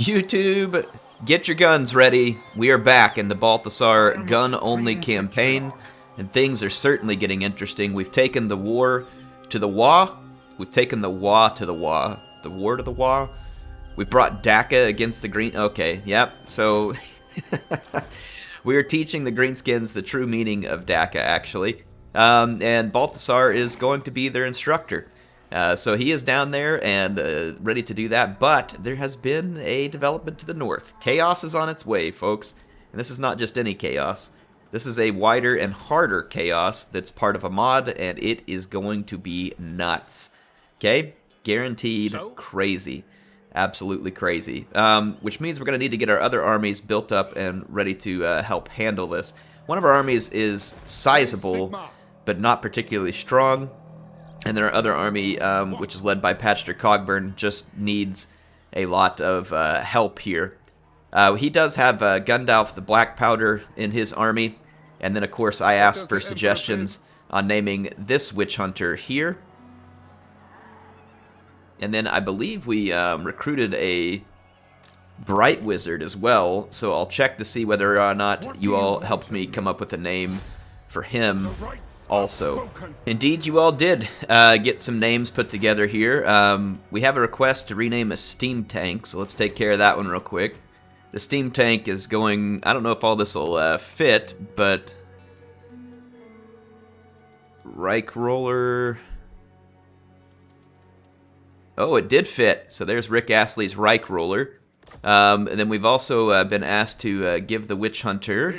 YouTube, get your guns ready. We are back in the Balthasar gun-only campaign, and things are certainly getting interesting. We've taken the war to the Wa. We've taken the Wa to the Wa. The war to the Wa. We brought Daka against the Green... Okay, yep. So, we are teaching the Greenskins the true meaning of Daka, actually. And Balthasar is going to be their instructor. So he is down there and ready to do that, but there has been a development to the north. Chaos is on its way, folks, and this is not just any chaos. This is a wider and harder chaos that's part of a mod, and it is going to be nuts. Okay? Guaranteed crazy. Absolutely crazy. Which means we're going to need to get our other armies built up and ready to help handle this. One of our armies is sizable, but not particularly strong. And then our other army, which is led by Patchter Cogburn, just needs a lot of help here. He does have Gundalf the Black Powder in his army. And then, of course, I asked for suggestions on naming this Witch Hunter here. And then I believe we recruited a Bright Wizard as well. So I'll check to see whether or not you all helped me come up with a name for him also. Indeed, you all did get some names put together here. We have a request to rename a steam tank, so let's take care of that one real quick. The steam tank is going... I don't know if all this will fit, but... Reich Roller... Oh, it did fit. So there's Rick Astley's Reich Roller. And then we've also been asked to give the Witch Hunter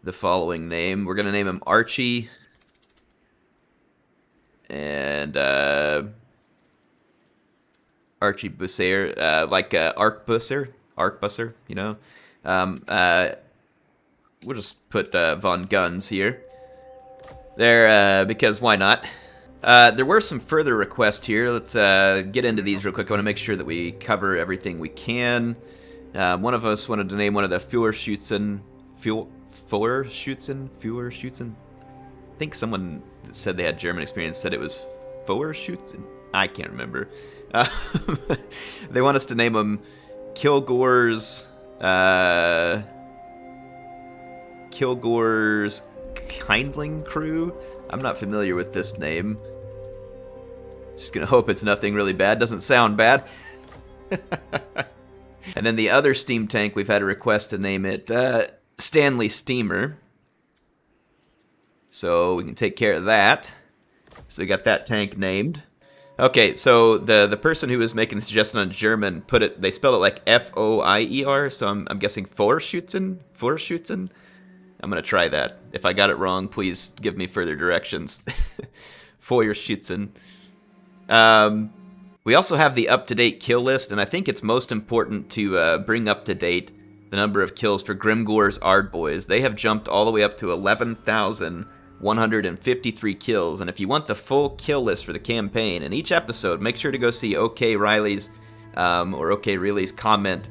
the following name. We're going to name him Archie. And Archie Busser, like Arquebusser, you know. We'll just put Von Guns here. There, because why not? There were some further requests here. Let's get into these real quick. I want to make sure that we cover everything we can. One of us wanted to name one of the Führerschützen. I think someone that said they had German experience said it was Führerschützen. I can't remember. They want us to name them Kilgore's Kindling Crew. I'm not familiar with this name. Just gonna hope it's nothing really bad. Doesn't sound bad. And then the other steam tank, we've had a request to name it Stanley Steamer. So we can take care of that. So we got that tank named. Okay, so the person who was making the suggestion on German they spelled it like F-O-I-E-R, so I'm guessing Führerschützen. I'm gonna try that. If I got it wrong, please give me further directions. Feuerschützen. We also have the up-to-date kill list, and I think it's most important to bring up to date the number of kills for Grimgor's Ardboys. They have jumped all the way up to 11,153 kills, and if you want the full kill list for the campaign, in each episode, make sure to go see OK Riley's, or OK Riley's comment.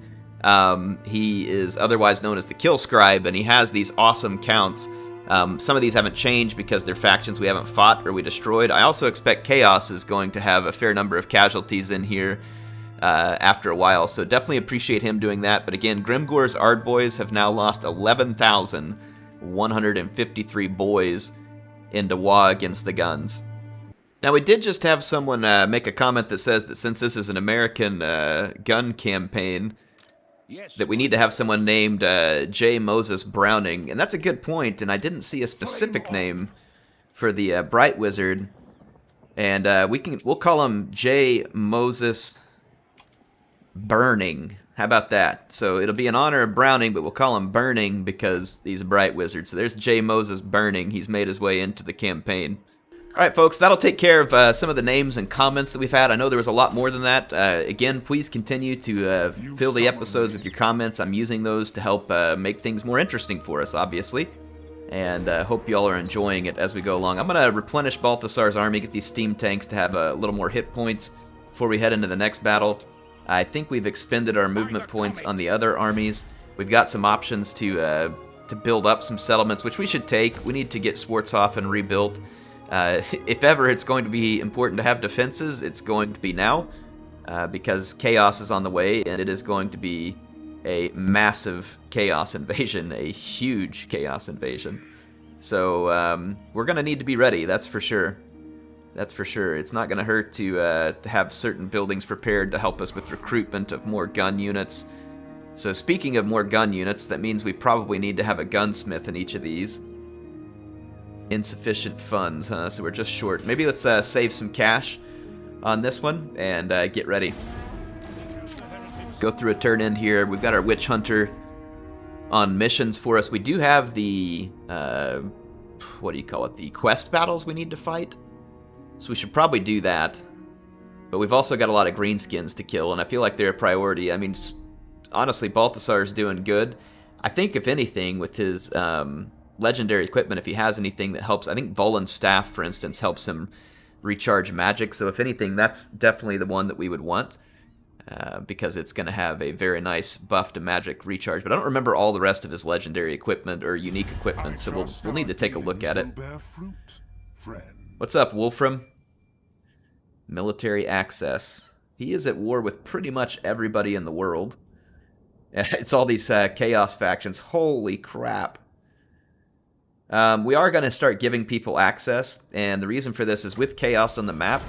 He is otherwise known as the Kill Scribe, and he has these awesome counts. Some of these haven't changed because they're factions we haven't fought or we destroyed. I also expect Chaos is going to have a fair number of casualties in here after a while, so definitely appreciate him doing that. But again, Grimgor's Ardboys have now lost 11,153 boys into Wa against the guns. Now, we did just have someone make a comment that says that since this is an American gun campaign, that we need to have someone named J. Moses Browning, and that's a good point, and I didn't see a specific name for the Bright Wizard, and we'll call him J. Moses Burning. How about that? So it'll be in honor of Browning, but we'll call him Burning because he's a Bright Wizard. So there's J. Moses Burning. He's made his way into the campaign. All right, folks, that'll take care of some of the names and comments that we've had. I know there was a lot more than that. Again, please continue to fill the episodes with your comments. I'm using those to help make things more interesting for us, obviously. And hope you all are enjoying it as we go along. I'm going to replenish Balthasar's army, get these steam tanks to have a little more hit points before we head into the next battle. I think we've expended our movement points on the other armies. We've got some options to build up some settlements, which we should take. We need to get Schwarzhofen rebuilt. If ever it's going to be important to have defenses, it's going to be now. because chaos is on the way, and it is going to be a massive chaos invasion, a huge chaos invasion. So we're going to need to be ready, that's for sure. That's for sure. It's not going to hurt to have certain buildings prepared to help us with recruitment of more gun units. So speaking of more gun units, that means we probably need to have a gunsmith in each of these. Insufficient funds, huh? So we're just short. Maybe let's save some cash on this one and get ready. Go through a turn in here. We've got our witch hunter on missions for us. We do have the, what do you call it? The quest battles we need to fight. So we should probably do that. But we've also got a lot of greenskins to kill, and I feel like they're a priority. I mean, honestly, Balthasar's doing good. I think, if anything, with his legendary equipment, if he has anything that helps, I think Volans' staff, for instance, helps him recharge magic. So if anything, that's definitely the one that we would want, because it's going to have a very nice buff to magic recharge. But I don't remember all the rest of his legendary equipment or unique equipment, so we'll need to take a look at it. What's up, Wolfram? Military access. He is at war with pretty much everybody in the world. It's all these chaos factions. Holy crap. We are going to start giving people access, and the reason for this is with chaos on the map,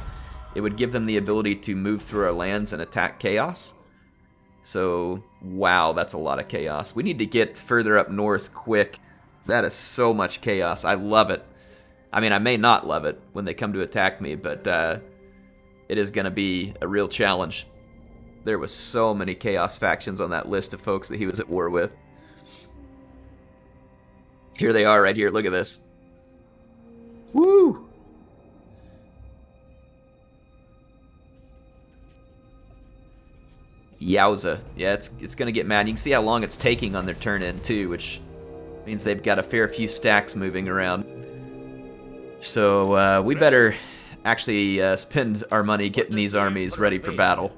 it would give them the ability to move through our lands and attack chaos. So, wow, that's a lot of chaos. We need to get further up north quick. That is so much chaos. I love it. I mean, I may not love it when they come to attack me, but it is going to be a real challenge. There was so many chaos factions on that list of folks that he was at war with. Here they are right here. Look at this. Woo! Yowza. Yeah, it's going to get mad. You can see how long it's taking on their turn in, too, which means they've got a fair few stacks moving around. So we better actually spend our money getting these armies ready for battle.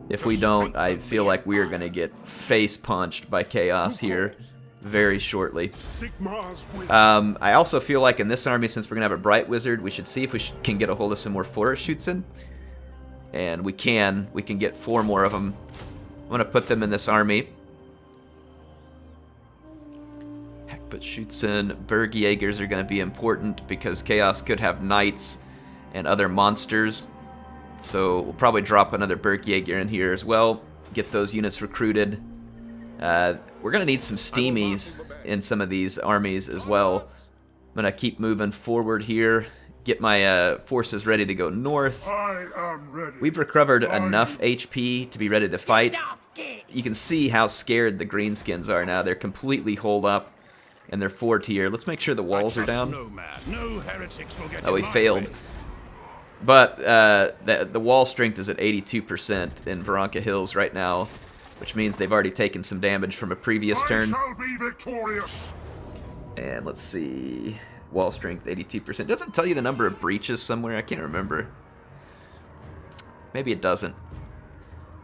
If we don't, I feel like we are going to get face punched by chaos here very shortly. I also feel like in this army, since we're going to have a Bright Wizard, we should see if we can get a hold of some more Forest Shoots-in. And we can get 4 more of them. I'm going to put them in this army. But Shoots-in, Bergjägers are going to be important because Chaos could have Knights and other monsters. So we'll probably drop another Bergjäger in here as well. Get those units recruited. We're going to need some Steamies in some of these armies as well. I'm going to keep moving forward here. Get my forces ready to go north. We've recovered enough HP to be ready to fight. You can see how scared the greenskins are now. They're completely holed up. And they're 4 tier. Let's make sure the walls are down. Oh, we failed. But the wall strength is at 82% in Varenka Hills right now, which means they've already taken some damage from a previous turn. And let's see. Wall strength 82%. Doesn't tell you the number of breaches somewhere. I can't remember. Maybe it doesn't.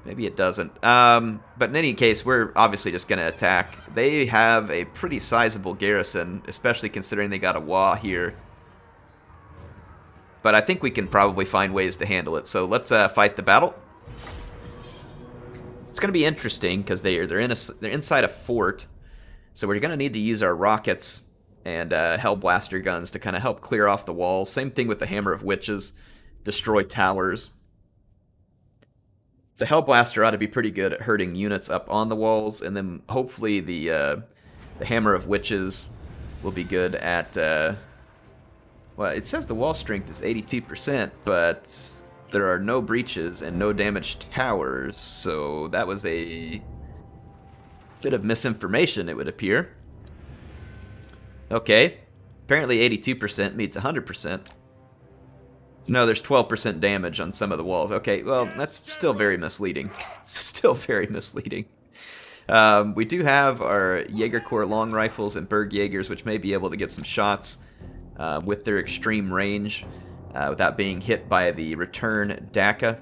Maybe it doesn't. But in any case, we're obviously just going to attack. They have a pretty sizable garrison, especially considering they got a WA here. But I think we can probably find ways to handle it. So let's fight the battle. It's going to be interesting because they're inside a fort. So we're going to need to use our rockets and Hellblaster guns to kind of help clear off the walls. Same thing with the Hammer of Witches. Destroy towers. The Hellblaster ought to be pretty good at hurting units up on the walls, and then hopefully the Hammer of Witches will be good at... well, it says the wall strength is 82%, but there are no breaches and no damaged towers, so that was a bit of misinformation, it would appear. Okay, apparently 82% meets 100%. No, there's 12% damage on some of the walls. Okay, well, that's still very misleading. Still very misleading. We do have our Jägerkorps long rifles and Bergjägers, which may be able to get some shots with their extreme range without being hit by the return DACA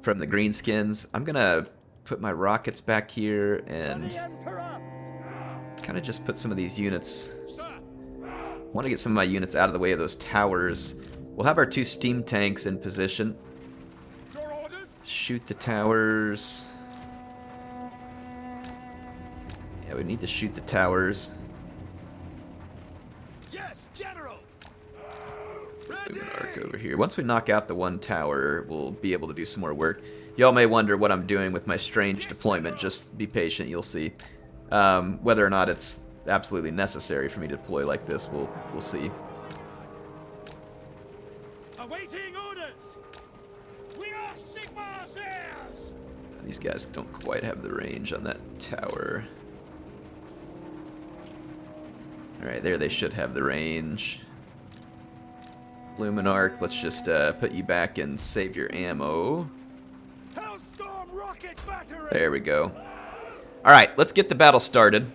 from the greenskins. I'm going to put my rockets back here and kind of just put some of these units... I want to get some of my units out of the way of those towers. We'll have our 2 steam tanks in position. Shoot the towers. Yeah, we need to shoot the towers. Yes, General. Move an arc over here. Once we knock out the one tower, we'll be able to do some more work. Y'all may wonder what I'm doing with my strange deployment. Just be patient, you'll see. Whether or not it's absolutely necessary for me to deploy like this, we'll see. Awaiting orders. We are Sigmar's heirs. These guys don't quite have the range on that tower. Alright, there they should have the range. Luminarch, let's just put you back and save your ammo. Hellstorm rocket battery. There we go. Alright, let's get the battle started.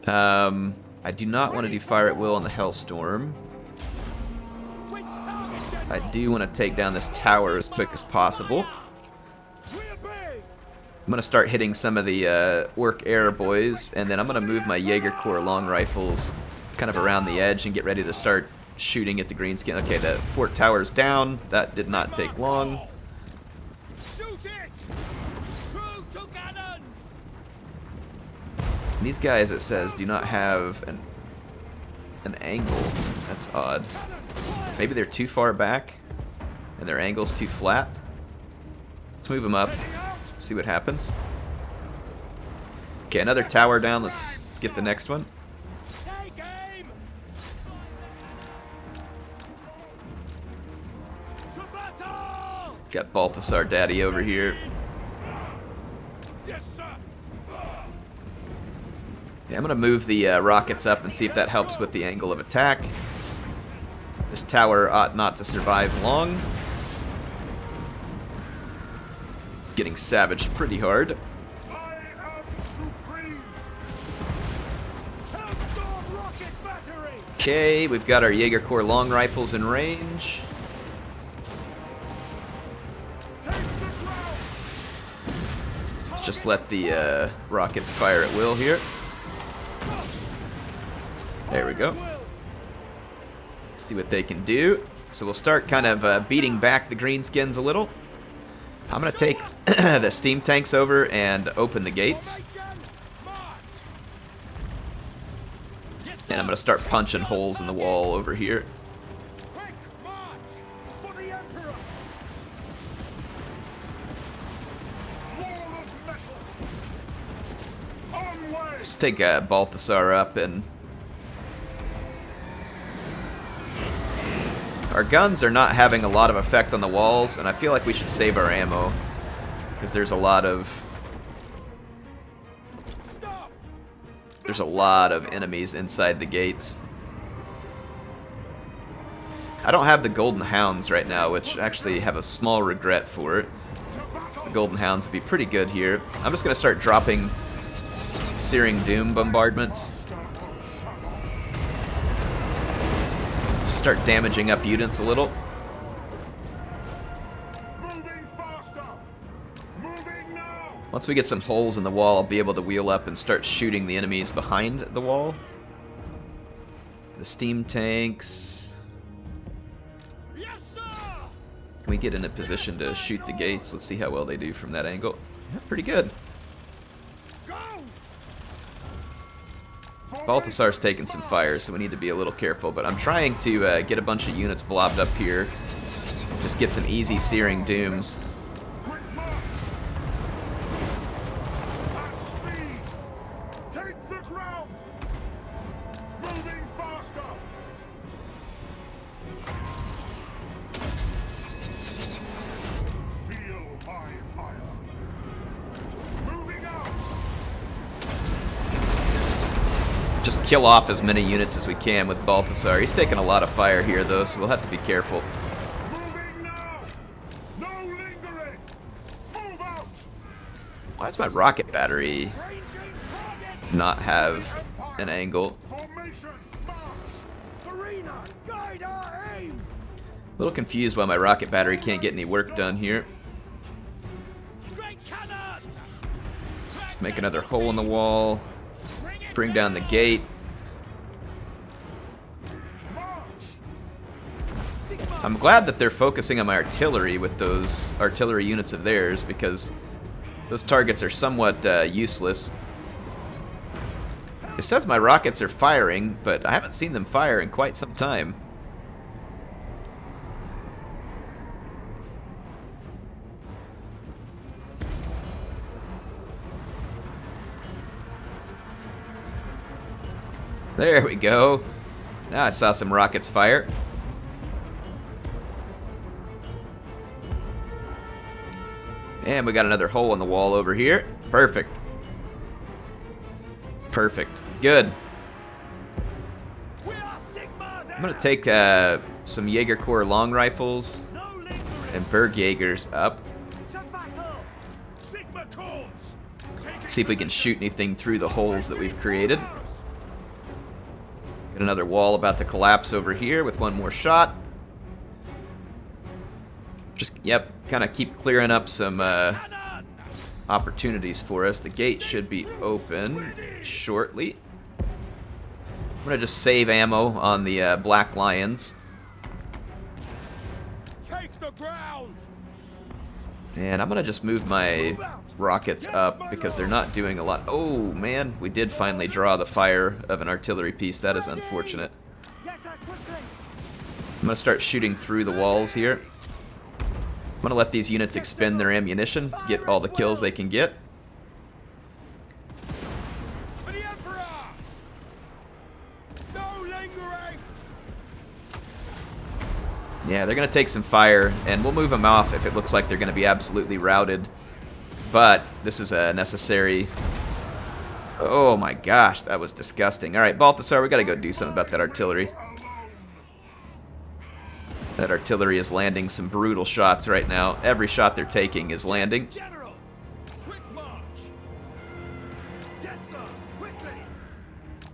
I do not want to do fire at will on the Hellstorm. Which target, General? I do want to take down this tower as quick as possible. We obey. I'm going to start hitting some of the Orc Air boys, and then I'm going to move my Jaeger Corps long rifles kind of around the edge and get ready to start shooting at the greenskin. Okay, the fort tower's down. That did not take long. Shoot it. Through to cannons. These guys, it says, do not have an angle. That's odd. Maybe they're too far back and their angle's too flat. Let's move them up, see what happens. Okay, another tower down. Let's get the next one. Take aim. To battle. Got Balthasar Daddy over here. Yes, sir. Okay, I'm going to move the rockets up and see if that helps with the angle of attack. This tower ought not to survive long. It's getting savaged pretty hard. I am supreme. Hellstorm rocket battery. Okay, we've got our Jaeger Corps long rifles in range. Take the ground. Let's just let the rockets fire at will here. There we go. See what they can do. So we'll start kind of beating back the greenskins a little. I'm going to take the steam tanks over and open the gates. And I'm going to start punching holes in the wall over here. Quick march for the Emperor. Wall of metal. Onward. Let's take Balthasar up, and our guns are not having a lot of effect on the walls, and I feel like we should save our ammo because there's a lot of enemies inside the gates. I don't have the Golden Hounds right now, which I actually have a small regret for it, because the Golden Hounds would be pretty good here. I'm just going to start dropping Searing Doom bombardments. Start damaging up units a little. Moving faster. Moving now. Once we get some holes in the wall, I'll be able to wheel up and start shooting the enemies behind the wall. The steam tanks. Yes, sir. Can we get in a position to shoot the gates? Let's see how well they do from that angle. Yeah, pretty good. Go. Balthasar's taking some fire, so we need to be a little careful, but I'm trying to get a bunch of units blobbed up here. Just get some easy Searing Dooms. Quick march. At speed. Take the ground. Moving faster. Feel my ire. Moving out. Just kill off as many units as we can with Balthasar. He's taking a lot of fire here, though, so we'll have to be careful. Moving now. No lingering. Move out. Why does my rocket battery Ranging target. not have an angle? Formation. March. Arena. Guide our aim. A little confused why my rocket battery can't get any work done here. Great cannon. Let's make another hole in the wall. Bring down the gate. March. Sigma I'm glad that they're focusing on my artillery with those artillery units of theirs, because those targets are somewhat useless. It says my rockets are firing, but I haven't seen them fire in quite some time. There we go. Now I saw some rockets fire. And we got another hole in the wall over here. Perfect. Perfect. Good. I'm going to take some Jaeger Corps long rifles and Bergjägers up. See if we can shoot anything through the holes that we've created. Got another wall about to collapse over here with one more shot. Just, yep, kind of keep clearing up some opportunities for us. The gate should be open shortly. I'm going to just save ammo on the Black Lions. Take the ground. And I'm going to just move my rockets up because they're not doing a lot. Oh, man, we did finally draw the fire of an artillery piece. That is unfortunate. I'm going to start shooting through the walls here. I'm going to let these units expend their ammunition, get all the kills they can get. For the Emperor! No lingering! Yeah, they're going to take some fire, and we'll move them off if it looks like they're going to be absolutely routed. But this is a necessary... Oh my gosh, that was disgusting. Alright, Balthasar, we got to go do something about that artillery. That artillery is landing some brutal shots right now. Every shot they're taking is landing. General! Quick march! Yes, sir! Quickly!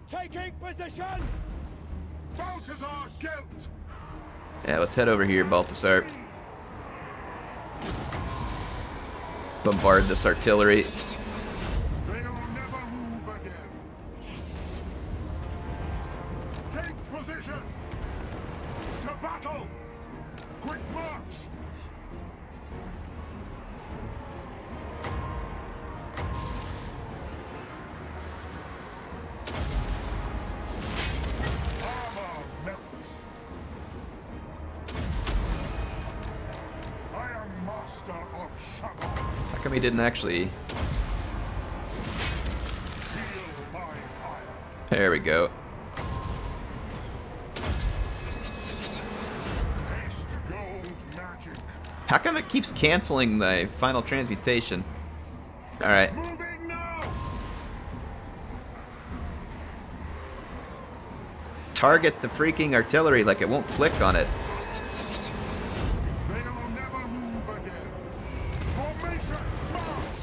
Taking position! Balthasar, guilt! Yeah, let's head over here, Balthasar. Bombard this artillery. They'll never move again. Take position! To battle! Quick march! Armor melts. I am master of Shabbat. How come he didn't actually... Feel my fire. There we go. Haste gold magic. How come it keeps canceling the final transmutation? Alright. Moving now! Target the freaking artillery like it won't click on it. They'll never move again. Formation march!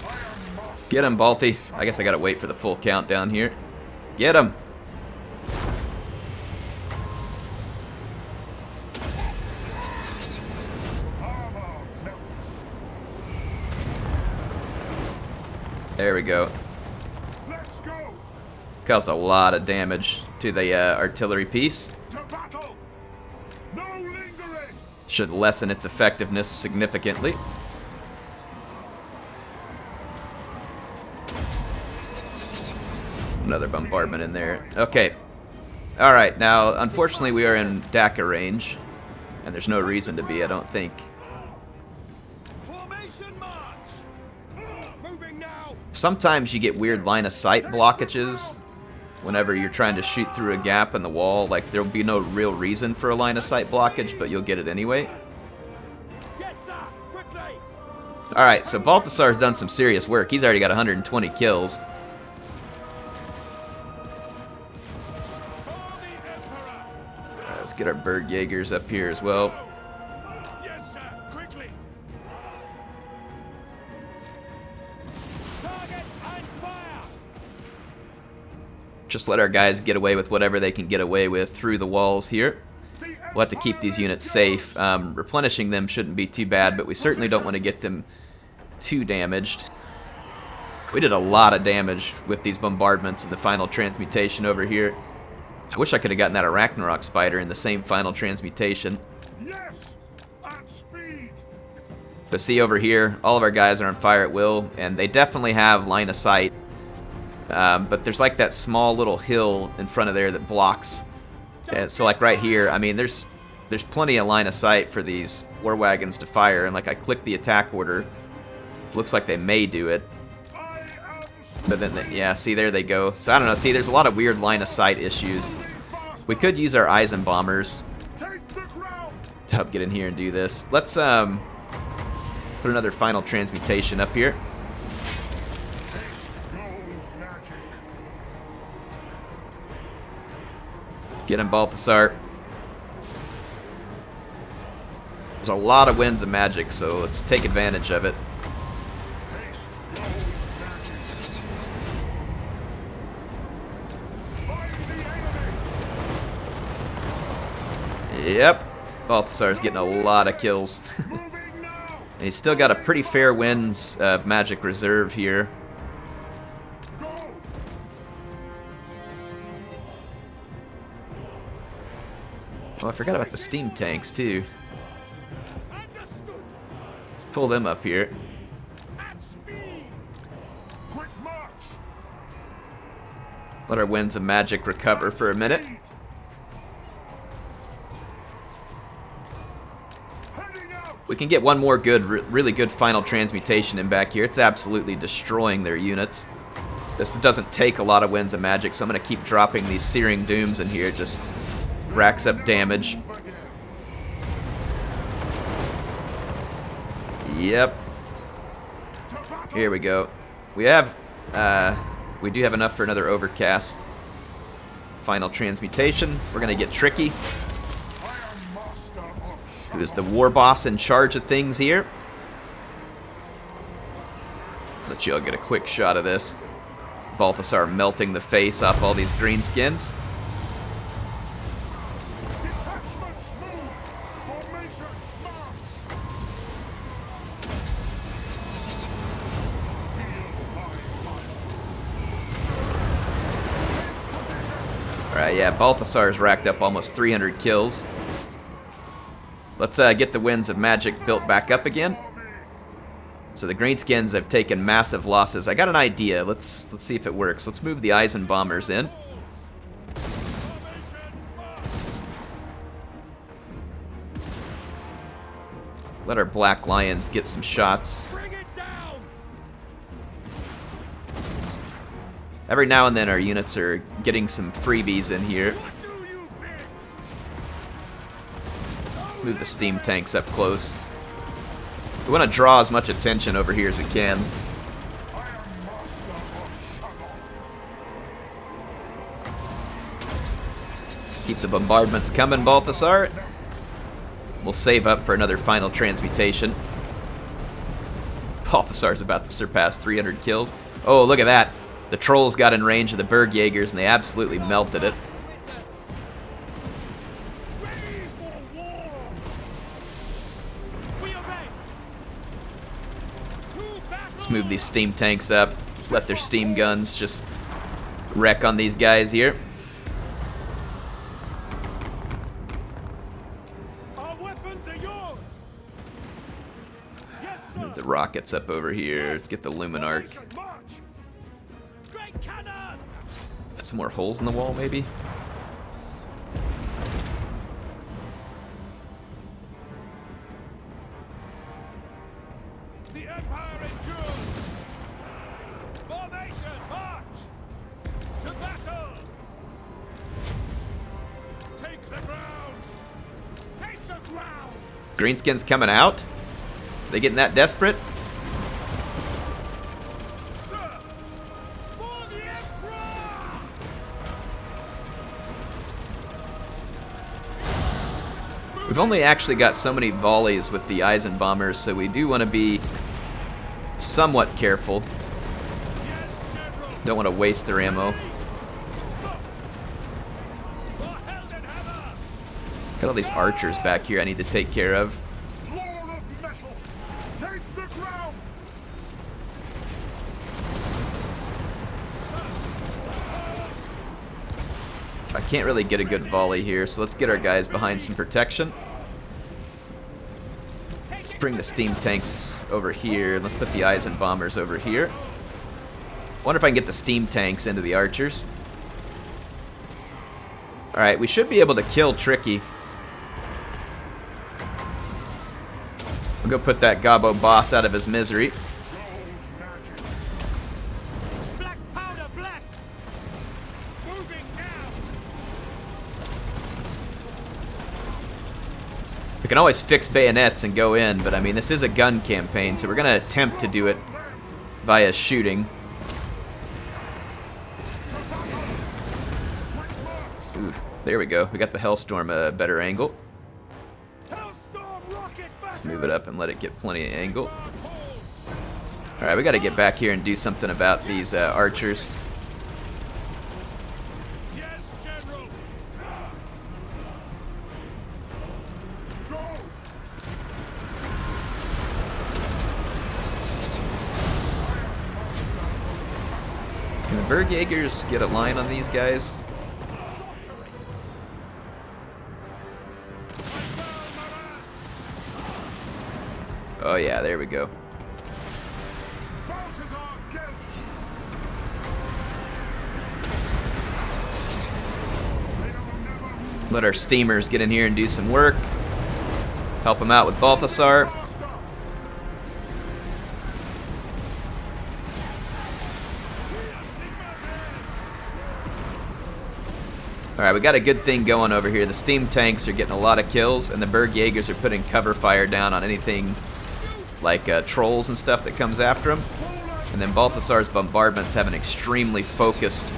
I am master. Get him, Balti. I guess I gotta wait for the full countdown here. Get him! Armor melts. There we go. Let's go! Caused a lot of damage to the artillery piece. To battle! No lingering! Should lessen its effectiveness significantly. Another bombardment in there. Okay. Alright, now, unfortunately we are in DACA range. And there's no reason to be, I don't think. Formation march! Moving now! Sometimes you get weird line of sight blockages whenever you're trying to shoot through a gap in the wall. Like, there'll be no real reason for a line of sight blockage, but you'll get it anyway. Yes, sir! Quickly! Alright, so Balthasar's done some serious work. He's already got 120 kills. For the Emperor! Let's get our Bergjägers up here as well. Yes, sir! Quickly! Target and fire! Just let our guys get away with whatever they can get away with through the walls here. We'll have to keep these units safe. Replenishing them shouldn't be too bad, but we certainly don't want to get them too damaged. We did a lot of damage with these bombardments in the final transmutation over here. I wish I could have gotten that Arachnarok spider in the same final transmutation. Yes, at speed. But see over here, all of our guys are on fire at will, and they definitely have line of sight. But there's like that small little hill in front of there that blocks. And so like right here, I mean, there's plenty of line of sight for these war wagons to fire, and like I click the attack order, it looks like they may do it. But then, yeah, see, there they go. So I don't know, see, there's a lot of weird line of sight issues. We could use our Eisenbombers to help get in here and do this. Let's put another final transmutation up here. Get him, Balthasar. There's a lot of winds of magic, so let's take advantage of it. Yep, Balthasar's getting a lot of kills. And he's still got a pretty fair winds of magic reserve here. Oh, I forgot about the steam tanks too. Let's pull them up here. Let our winds of magic recover for a minute. We can get one more good, really good final transmutation in back here. It's absolutely destroying their units. This doesn't take a lot of winds of magic, so I'm going to keep dropping these Searing Dooms in here. Just racks up damage. Yep. Here we go. We do have enough for another Overcast. Final transmutation. We're going to get Tricky, who is the war boss in charge of things here. Let you all get a quick shot of this. Balthasar melting the face off all these greenskins. Alright, yeah, Balthasar's racked up almost 300 kills. Let's get the winds of magic built back up again. So the greenskins have taken massive losses. I got an idea. Let's see if it works. Let's move the Eisenbombers in. Let our Black Lions get some shots. Every now and then our units are getting some freebies in here. Move the steam tanks up close. We want to draw as much attention over here as we can. Keep the bombardments coming, Balthasar. We'll save up for another final transmutation. Balthasar's about to surpass 300 kills. Oh, look at that. The trolls got in range of the Bergjaegers and they absolutely melted it. Let's move these steam tanks up. Let their steam guns just wreck on these guys here. Our weapons are yours. Yes, sir. Move the rockets up over here. Let's get the Luminarch. Great cannon. Put some more holes in the wall, maybe? The Empire endures. Formation, march. To battle. Take the ground. Take the ground. Greenskins coming out? They getting that desperate? Sir. For the Emperor. We've only actually got so many volleys with the Eisenbombers, so we do want to be somewhat careful. Yes, General. Don't want to waste their ammo. Stop. For Heldenhammer. Got all these archers back here I need to take care of. Lord of metal. Take the ground. Can't really get a good volley here, so let's get our guys behind some protection. Let's bring the steam tanks over here. Let's put the Eisen bombers over here. Wonder if I can get the steam tanks into the archers. Alright, we should be able to kill Tricky. We'll go put that Gobbo boss out of his misery. Black powder blast. Moving now. We can always fix bayonets and go in, but I mean, this is a gun campaign, so we're going to attempt to do it via shooting. Ooh, there we go. We got the Hellstorm a better angle. Let's move it up and let it get plenty of angle. Alright, we got to get back here and do something about these archers. Yes, General. Can the Bergjägers get a line on these guys? Oh yeah, there we go. Let our steamers get in here and do some work. Help them out with Balthasar. Alright, we got a good thing going over here. The steam tanks are getting a lot of kills, and the Bergjägers are putting cover fire down on anything like trolls and stuff that comes after them. And then Balthasar's bombardments have an extremely focused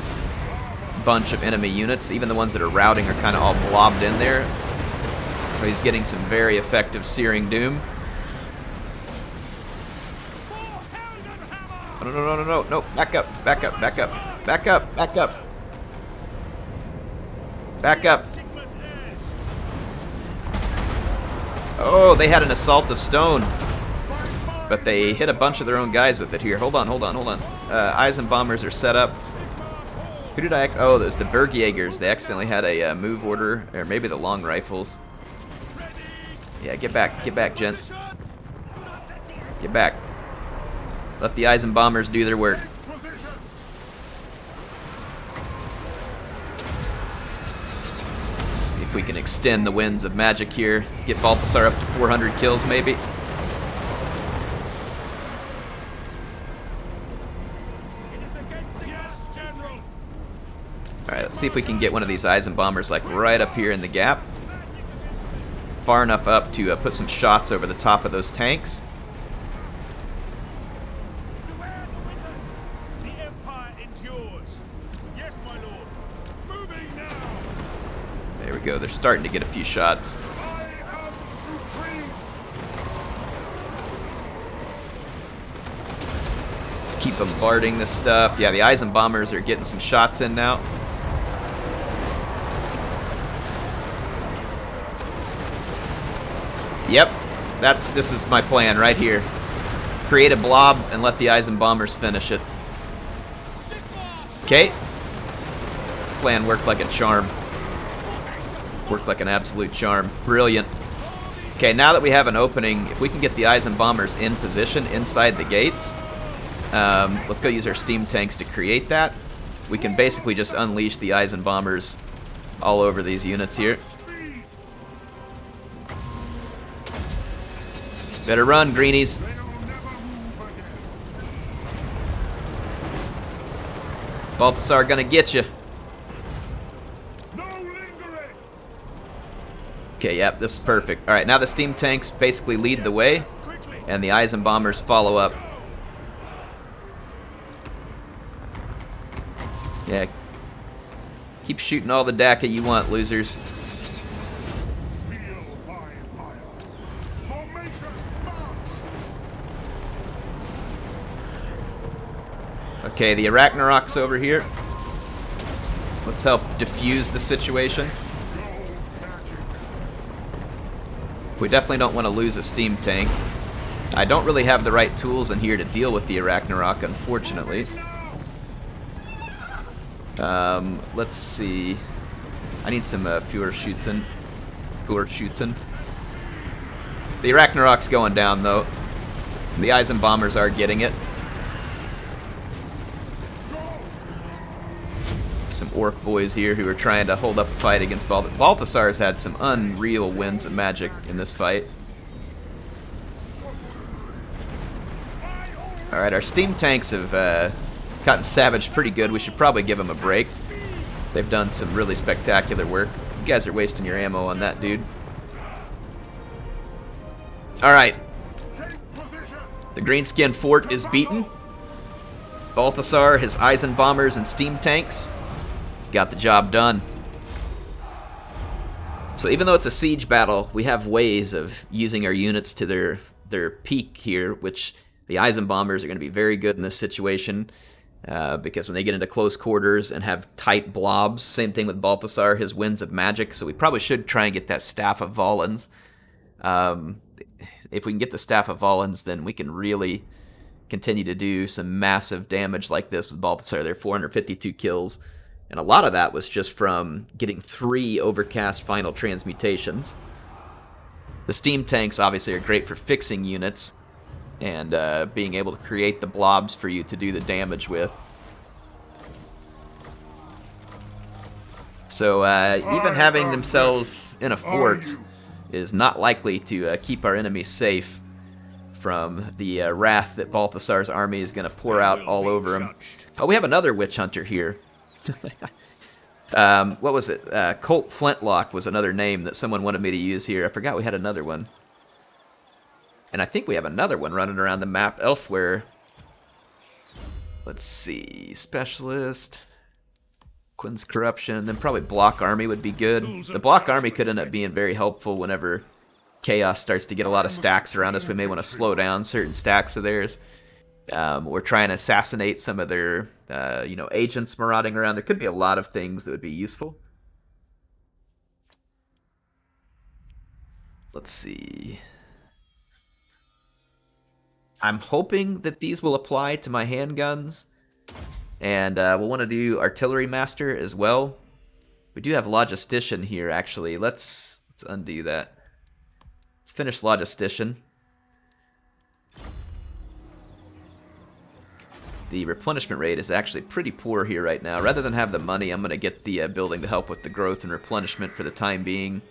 bunch of enemy units. Even the ones that are routing are kind of all blobbed in there. So he's getting some very effective searing doom. No, no, no, no, no, no. Back up, back up, back up, back up, back up. Back up. Oh, they had an assault of stone. But they hit a bunch of their own guys with it here. Hold on, hold on, hold on. Eisen bombers are set up. Who did I... Oh, there's the Bergjägers. They accidentally had a move order. Or maybe the long rifles. Yeah, get back, gents. Get back. Let the Eisen bombers do their work. See if we can extend the winds of magic here. Get Balthasar up to 400 kills, maybe. Alright, let's see if we can get one of these Eisen bombers like right up here in the gap. Far enough up to put some shots over the top of those tanks. The Empire endures. Yes, my lord. Moving now. There we go, they're starting to get a few shots. I am supreme. Keep bombarding this stuff. Yeah, the Eisen bombers are getting some shots in now. Yep, this was my plan right here. Create a blob and let the Eisen bombers finish it. Okay. Plan worked like a charm. Worked like an absolute charm. Brilliant. Okay, now that we have an opening, if we can get the Eisen bombers in position inside the gates, let's go use our steam tanks to create that. We can basically just unleash the Eisen bombers all over these units here. Better run, greenies. Balthasar gonna get you. Okay, yep, this is perfect. Alright, now the steam tanks basically lead the way, and the Eisen bombers follow up. Yeah. Keep shooting all the DACA you want, losers. Okay, the Arachnarok's over here. Let's help diffuse the situation. We definitely don't want to lose a steam tank. I don't really have the right tools in here to deal with the Arachnarok, unfortunately. Let's see. I need some Führerschützen. Führerschützen. The Ragnarok's going down, though. The Eisenbombers are getting it. Some orc boys here who are trying to hold up a fight against Balthasar. Balthasar's had some unreal winds of magic in this fight. Alright, our steam tanks have gotten savaged pretty good. We should probably give them a break. They've done some really spectacular work. You guys are wasting your ammo on that, dude. Alright. The Greenskin Fort is beaten. Balthasar, his Eisenbombers, and steam tanks got the job done. So even though it's a siege battle, we have ways of using our units to their peak here, which the Eisenbombers are going to be very good in this situation, because when they get into close quarters and have tight blobs, same thing with Balthasar, his winds of magic, so we probably should try and get that Staff of Volans. If we can get the Staff of Volans, then we can really continue to do some massive damage like this with Balthasar. There are 452 kills, and a lot of that was just from getting 3 overcast final transmutations. The steam tanks obviously are great for fixing units and being able to create the blobs for you to do the damage with. So even having themselves in a fort is not likely to keep our enemies safe from the wrath that Balthasar's army is going to pour out all over him. Oh, we have another witch hunter here. What was it? Colt Flintlock was another name that someone wanted me to use here. I forgot we had another one. And I think we have another one running around the map elsewhere. Let's see. Specialist. Quinn's Corruption. Then probably Block Army would be good. The Block Army could end up being very helpful whenever Chaos starts to get a lot of stacks around us. We may want to slow down certain stacks of theirs. We're trying to assassinate some of their agents marauding around. There could be a lot of things that would be useful. Let's see. I'm hoping that these will apply to my handguns. And we'll want to do Artillery Master as well. We do have Logistician here, actually. Let's undo that. Let's finish Logistician. The replenishment rate is actually pretty poor here right now. Rather than have the money, I'm going to get the building to help with the growth and replenishment for the time being.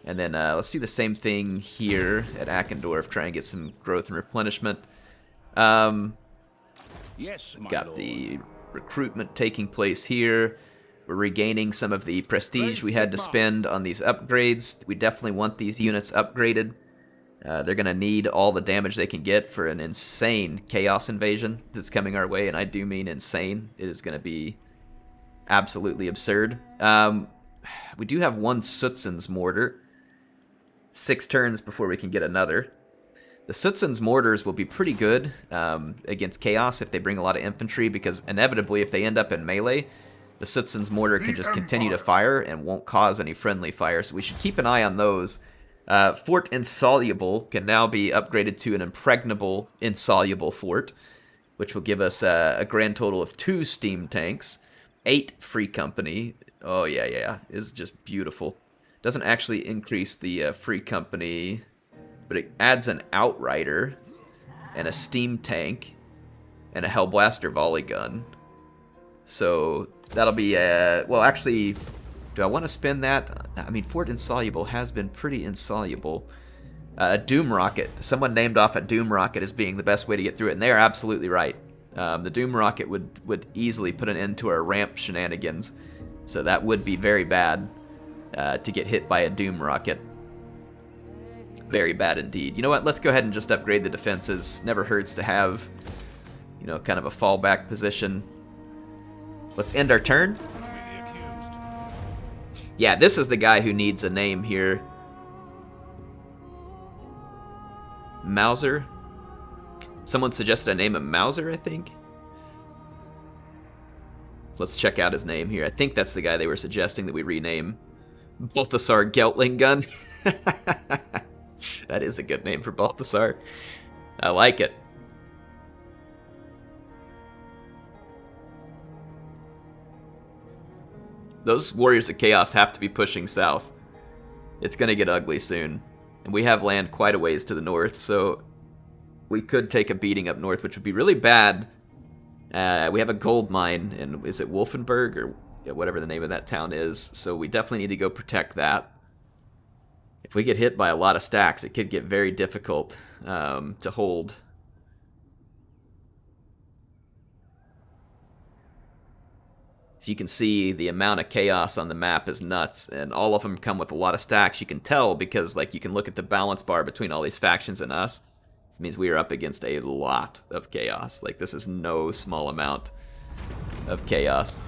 And then let's do the same thing here at Ackendorf, try and get some growth and replenishment. Yes, we've got the recruitment taking place here. We're regaining some of the prestige we had to spend on these upgrades. We definitely want these units upgraded. They're going to need all the damage they can get for an insane chaos invasion that's coming our way, and I do mean insane. It is going to be absolutely absurd. We do have one Sutzen's mortar. 6 turns before we can get another. The Sutzen's mortars will be pretty good against chaos if they bring a lot of infantry, because inevitably if they end up in melee, the Sutzen's mortar can just continue to fire and won't cause any friendly fire, so we should keep an eye on those. Fort Insoluble can now be upgraded to an Impregnable Insoluble Fort, which will give us a grand total of 2 steam tanks, 8 free company. Oh yeah, it's just beautiful. Doesn't actually increase the free company, but it adds an Outrider and a steam tank and a Hellblaster volley gun. So that'll be well, actually, do I want to spend that? I mean, Fort Insoluble has been pretty insoluble. A Doom Rocket. Someone named off a Doom Rocket as being the best way to get through it, and they are absolutely right. The Doom Rocket would easily put an end to our ramp shenanigans, so that would be very bad to get hit by a Doom Rocket. Very bad indeed. You know what? Let's go ahead and just upgrade the defenses. Never hurts to have, kind of a fallback position. Let's end our turn. Yeah, this is the guy who needs a name here. Mauser. Someone suggested I name him Mauser, I think. Let's check out his name here. I think that's the guy they were suggesting that we rename. Balthasar Geltling Gun. That is a good name for Balthasar. I like it. Those Warriors of Chaos have to be pushing south. It's going to get ugly soon. And we have land quite a ways to the north, so we could take a beating up north, which would be really bad. We have a gold mine, and is it Wolfenburg, or whatever the name of that town is, so we definitely need to go protect that. If we get hit by a lot of stacks, it could get very difficult to hold. So you can see the amount of chaos on the map is nuts, and all of them come with a lot of stacks. You can tell because, like, you can look at the balance bar between all these factions and us. It means we are up against a lot of chaos. Like, this is no small amount of chaos.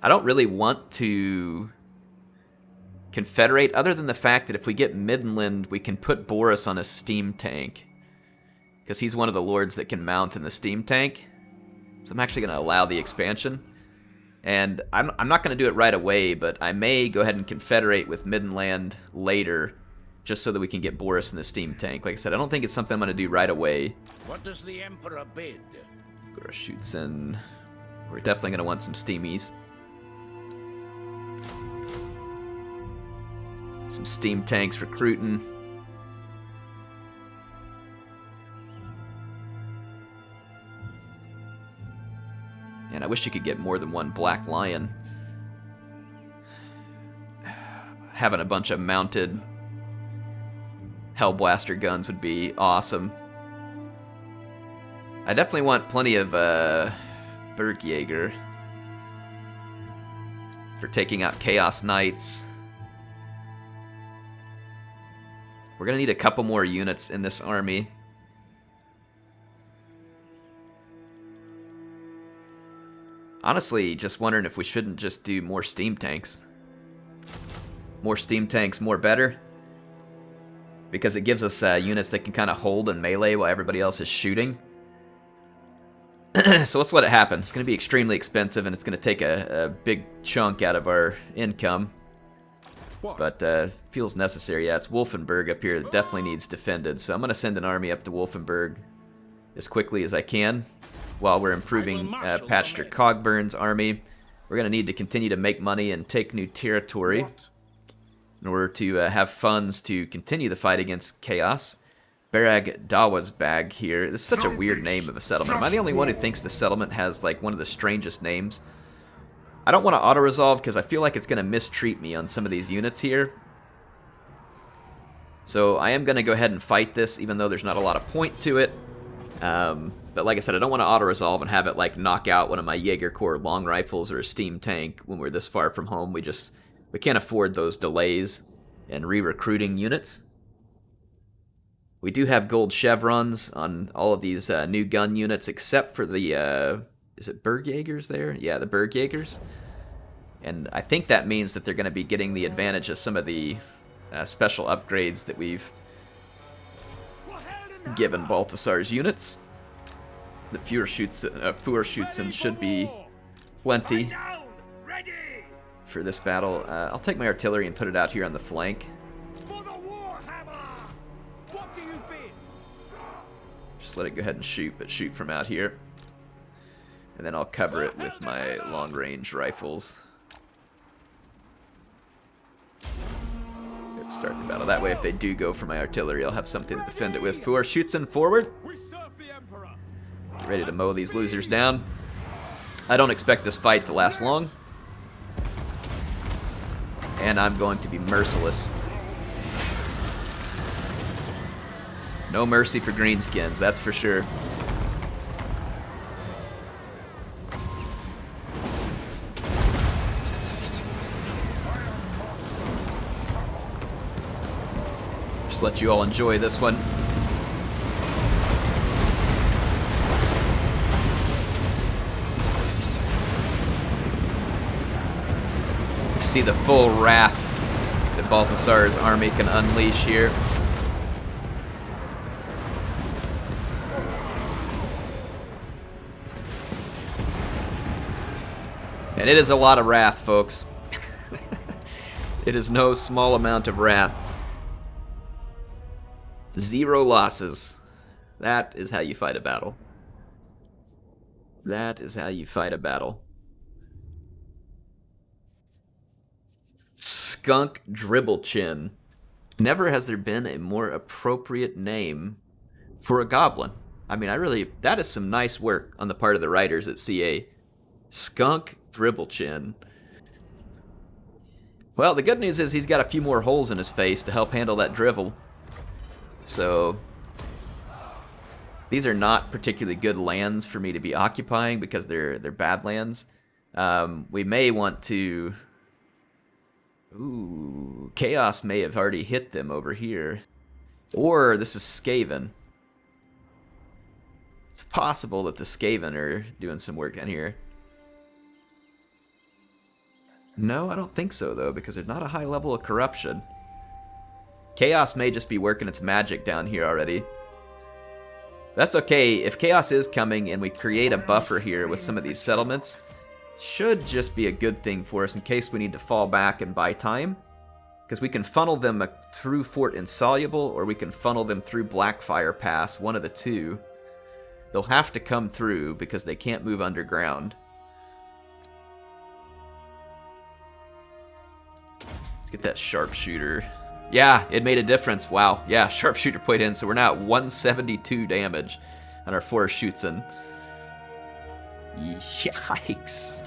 I don't really want to confederate, other than the fact that if we get Midland, we can put Boris on a steam tank. Because he's one of the lords that can mount in the steam tank. So I'm actually going to allow the expansion. And I'm not going to do it right away, but I may go ahead and confederate with Midland later, just so that we can get Boris in the steam tank. Like I said, I don't think it's something I'm going to do right away. What does the Emperor bid? Boris shoots in. We're definitely going to want some steamies. Some steam tanks recruiting. And I wish you could get more than one Black Lion. Having a bunch of mounted Hellblaster guns would be awesome. I definitely want plenty of Bergjaeger for taking out Chaos Knights. We're going to need a couple more units in this army. Honestly, just wondering if we shouldn't just do more steam tanks. More steam tanks, more better. Because it gives us units that can kind of hold in melee while everybody else is shooting. So let's let it happen. It's going to be extremely expensive, and it's going to take a big chunk out of our income. But feels necessary. Yeah, it's Wolfenburg up here that definitely needs defended. So I'm going to send an army up to Wolfenburg as quickly as I can while we're improving Patcher Cogburn's army. We're going to need to continue to make money and take new territory in order to have funds to continue the fight against Chaos. Barag Dawazbag here. This is such a weird name of a settlement. Am I the only one who thinks the settlement has like one of the strangest names? I don't want to auto-resolve because I feel like it's going to mistreat me on some of these units here. So I am going to go ahead and fight this, even though there's not a lot of point to it. But like I said, I don't want to auto-resolve and have it like knock out one of my Jaeger Corps long rifles or a steam tank when we're this far from home. We can't afford those delays in re-recruiting units. We do have gold chevrons on all of these new gun units, except for the... is it Bergjaegers there? Yeah, the Bergjaegers. And I think that means that they're going to be getting the advantage of some of the special upgrades that we've given Balthasar's units. The Führerschützen should be plenty for this battle. I'll take my artillery and put it out here on the flank. For the Warhammer! What do you bid? Just let it go ahead and shoot, but shoot from out here. And then I'll cover it with my long-range rifles. Let's start the battle. That way, if they do go for my artillery, I'll have something to defend it with. Führerschützen forward. Get ready to mow these losers down. I don't expect this fight to last long. And I'm going to be merciless. No mercy for greenskins, that's for sure. Just let you all enjoy this one. See the full wrath that Balthasar's army can unleash here. And it is a lot of wrath, folks. It is no small amount of wrath. 0 losses. That is how you fight a battle. That is how you fight a battle. Skunk Dribblechin. Never has there been a more appropriate name for a goblin. I mean, that is some nice work on the part of the writers at CA. Skunk Dribblechin. Well, the good news is he's got a few more holes in his face to help handle that drivel. So, these are not particularly good lands for me to be occupying because they're bad lands. We may want to... Ooh, Chaos may have already hit them over here. Or this is Skaven. It's possible that the Skaven are doing some work down here. No, I don't think so, though, because there's not a high level of corruption. Chaos may just be working its magic down here already. That's okay. If Chaos is coming and we create a buffer here with some of these settlements, should just be a good thing for us in case we need to fall back and buy time. Because we can funnel them through Fort Insoluble, or we can funnel them through Blackfire Pass, one of the two. They'll have to come through because they can't move underground. Let's get that Sharpshooter. Yeah, it made a difference. Wow. Yeah, Sharpshooter played in, so we're now at 172 damage on our 4 Schützen. Yikes.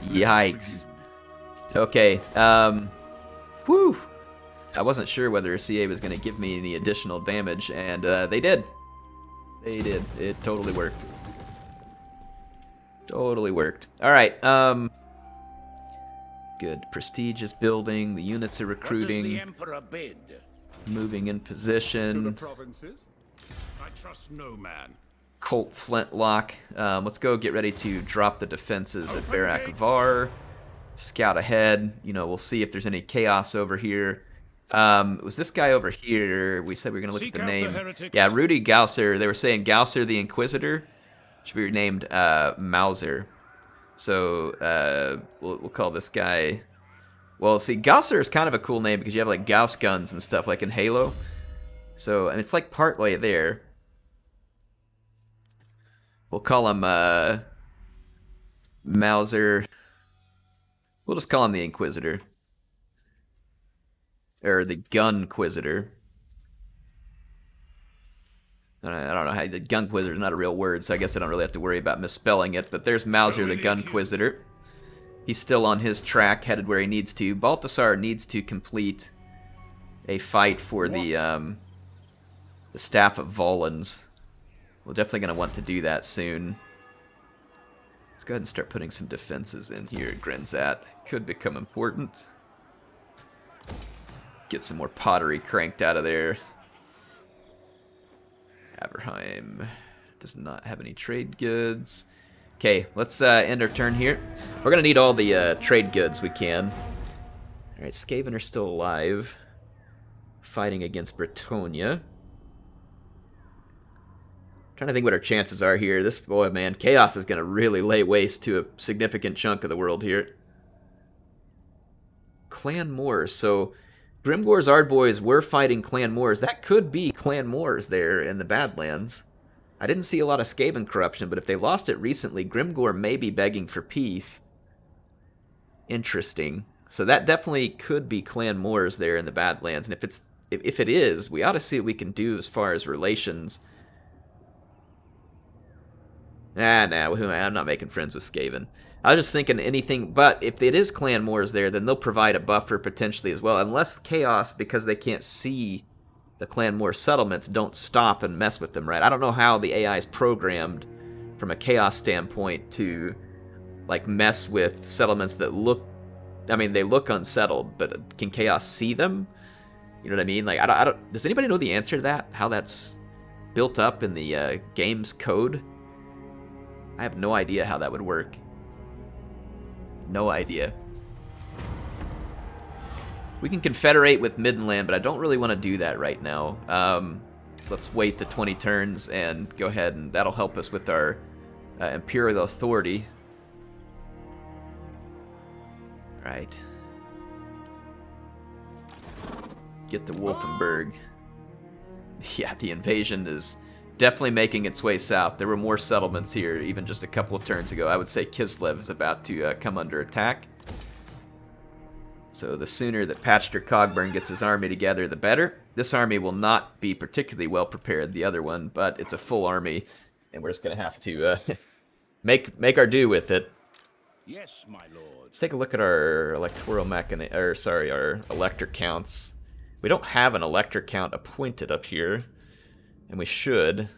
Yikes. Okay, whew. I wasn't sure whether CA was going to give me any additional damage, and they did. They did. It totally worked. Totally worked. Alright, good. Prestige is building. The units are recruiting. What does the Emperor bid? Moving in position. To the provinces? I trust no man. Colt Flintlock. Let's go get ready to drop the defenses at Barag Var. Scout ahead. You know, we'll see if there's any chaos over here. It was this guy over here. We said we were going to look at the name. Yeah, Rudy Gausser. They were saying Gausser the Inquisitor should be named Mauser. So we'll call this guy... Well, see, Gausser is kind of a cool name because you have like Gauss guns and stuff like in Halo. So, and it's like partway there. We'll call him Mauser. We'll just call him the Inquisitor. Or the Gunquisitor. I don't know how the Gunquisitor is not a real word, so I guess I don't really have to worry about misspelling it. But there's Mauser the Gunquisitor. He's still on his track, headed where he needs to. Balthasar needs to complete a fight for the Staff of Volans. We're definitely going to want to do that soon. Let's go ahead and start putting some defenses in here. Grinzat could become important. Get some more pottery cranked out of there. Aberheim does not have any trade goods. Okay, let's end our turn here. We're going to need all the trade goods we can. Alright, Skaven are still alive. Fighting against Bretonia. Trying to think what our chances are here. This, boy, man, Chaos is going to really lay waste to a significant chunk of the world here. Clan Moors. So, Grimgor's Ardboys were fighting Clan Moors. That could be Clan Moors there in the Badlands. I didn't see a lot of Skaven corruption, but if they lost it recently, Grimgor may be begging for peace. Interesting. So that definitely could be Clan Moors there in the Badlands. And if it is, we ought to see what we can do as far as relations. Nah, I'm not making friends with Skaven. I was just thinking anything, but if it is Clan Moors there, then they'll provide a buffer potentially as well. Unless Chaos, because they can't see the Clan Moor settlements, don't stop and mess with them, right? I don't know how the AI is programmed from a Chaos standpoint to, like, mess with settlements that look, I mean, they look unsettled, but can Chaos see them? You know what I mean? Like, I don't, does anybody know the answer to that? How that's built up in the game's code? I have no idea how that would work. No idea. We can confederate with Midland, but I don't really want to do that right now. Let's wait the 20 turns and go ahead, and that'll help us with our Imperial Authority. Right. get to Wolfenburg. Yeah, the invasion is definitely making its way south. There were more settlements here even just a couple of turns ago. I would say Kislev is about to come under attack. So the sooner that Patcher Cogburn gets his army together, the better. This army will not be particularly well prepared, the other one, but it's a full army, and we're just going to have to make our do with it. Yes, my lord. Let's take a look at our electoral our elector counts. We don't have an elector count appointed up here, and we should,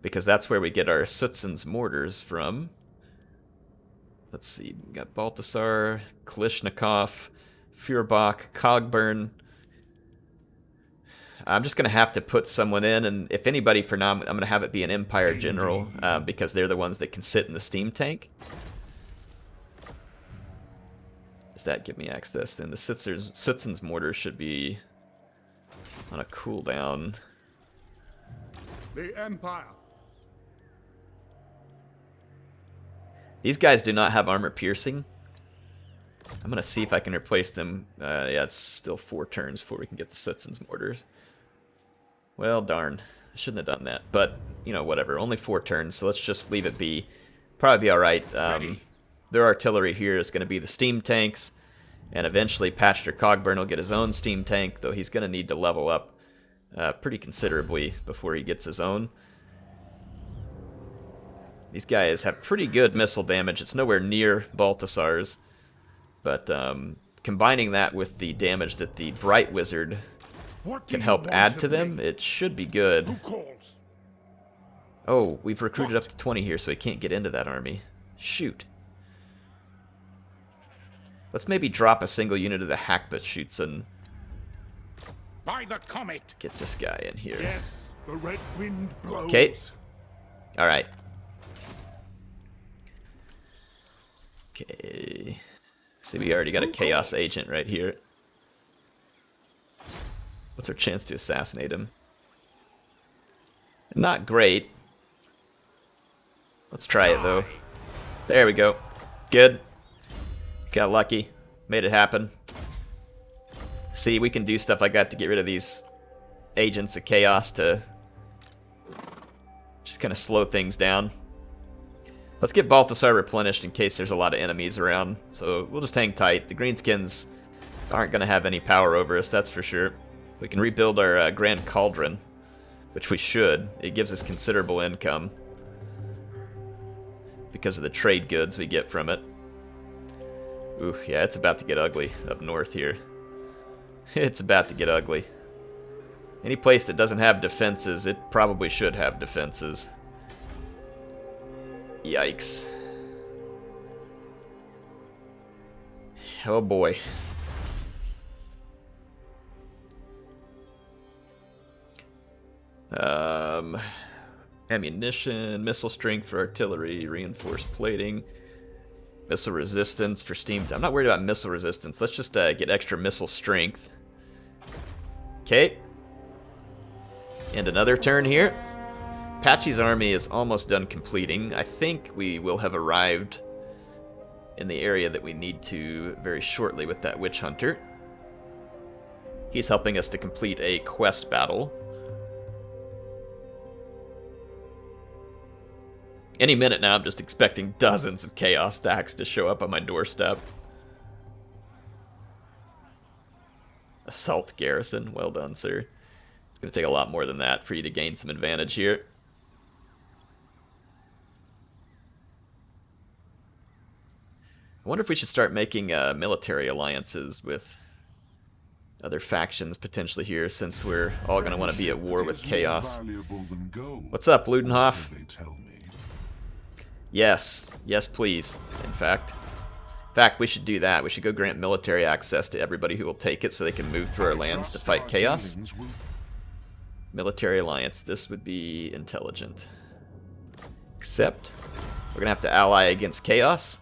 because that's where we get our Sutzens mortars from. Let's see, we got Balthasar, Kalishnikov, Feuerbach, Cogburn. I'm just going to have to put someone in, and if anybody for now, I'm going to have it be an Empire General, because they're the ones that can sit in the steam tank. Does that give me access? Then the Sutzens mortar should be on a cooldown. The Empire. These guys do not have armor piercing. I'm going to see if I can replace them. Yeah, it's still 4 turns before we can get the Sutzens mortars. Well, darn. I shouldn't have done that. But, you know, whatever. Only 4 turns, so let's just leave it be. Probably be alright. Their artillery here is going to be the steam tanks. And eventually Patcher Cogburn will get his own steam tank, though he's going to need to level up pretty considerably before he gets his own. These guys have pretty good missile damage. It's nowhere near Balthasar's. But combining that with the damage that the Bright Wizard can help add to them, it should be good. Oh, we've recruited up to 20 here, so he can't get into that army. Shoot. Let's maybe drop a single unit of the Hackbuttschützen. By the comet. Get this guy in here. Yes, the red wind blows. Okay. Alright. Okay. See, we already got a Chaos Agent right here. What's our chance to assassinate him? Not great. Let's try it, though. There we go. Good. Got lucky. Made it happen. See, we can do stuff like that to get rid of these agents of chaos to just kind of slow things down. Let's get Balthasar replenished in case there's a lot of enemies around. So we'll just hang tight. The Greenskins aren't going to have any power over us, that's for sure. We can rebuild our Grand Cauldron, which we should. It gives us considerable income because of the trade goods we get from it. Ooh, yeah, it's about to get ugly up north here. It's about to get ugly. Any place that doesn't have defenses, it probably should have defenses. Yikes. Oh boy. Ammunition, missile strength for artillery, reinforced plating, missile resistance for steam. I'm not worried about missile resistance. Let's just get extra missile strength. Okay. And another turn here. Patchy's army is almost done completing. I think we will have arrived in the area that we need to very shortly with that witch hunter. He's helping us to complete a quest battle. Any minute now, I'm just expecting dozens of chaos stacks to show up on my doorstep. Assault garrison. Well done, sir. It's going to take a lot more than that for you to gain some advantage here. I wonder if we should start making military alliances with other factions potentially here, since we're all going to want to be at war with chaos. What's up, Ludenhoff? Yes. Yes, please. In fact, we should do that. We should go grant military access to everybody who will take it so they can move through our lands to fight chaos. Military alliance. This would be intelligent. Except, we're going to have to ally against chaos.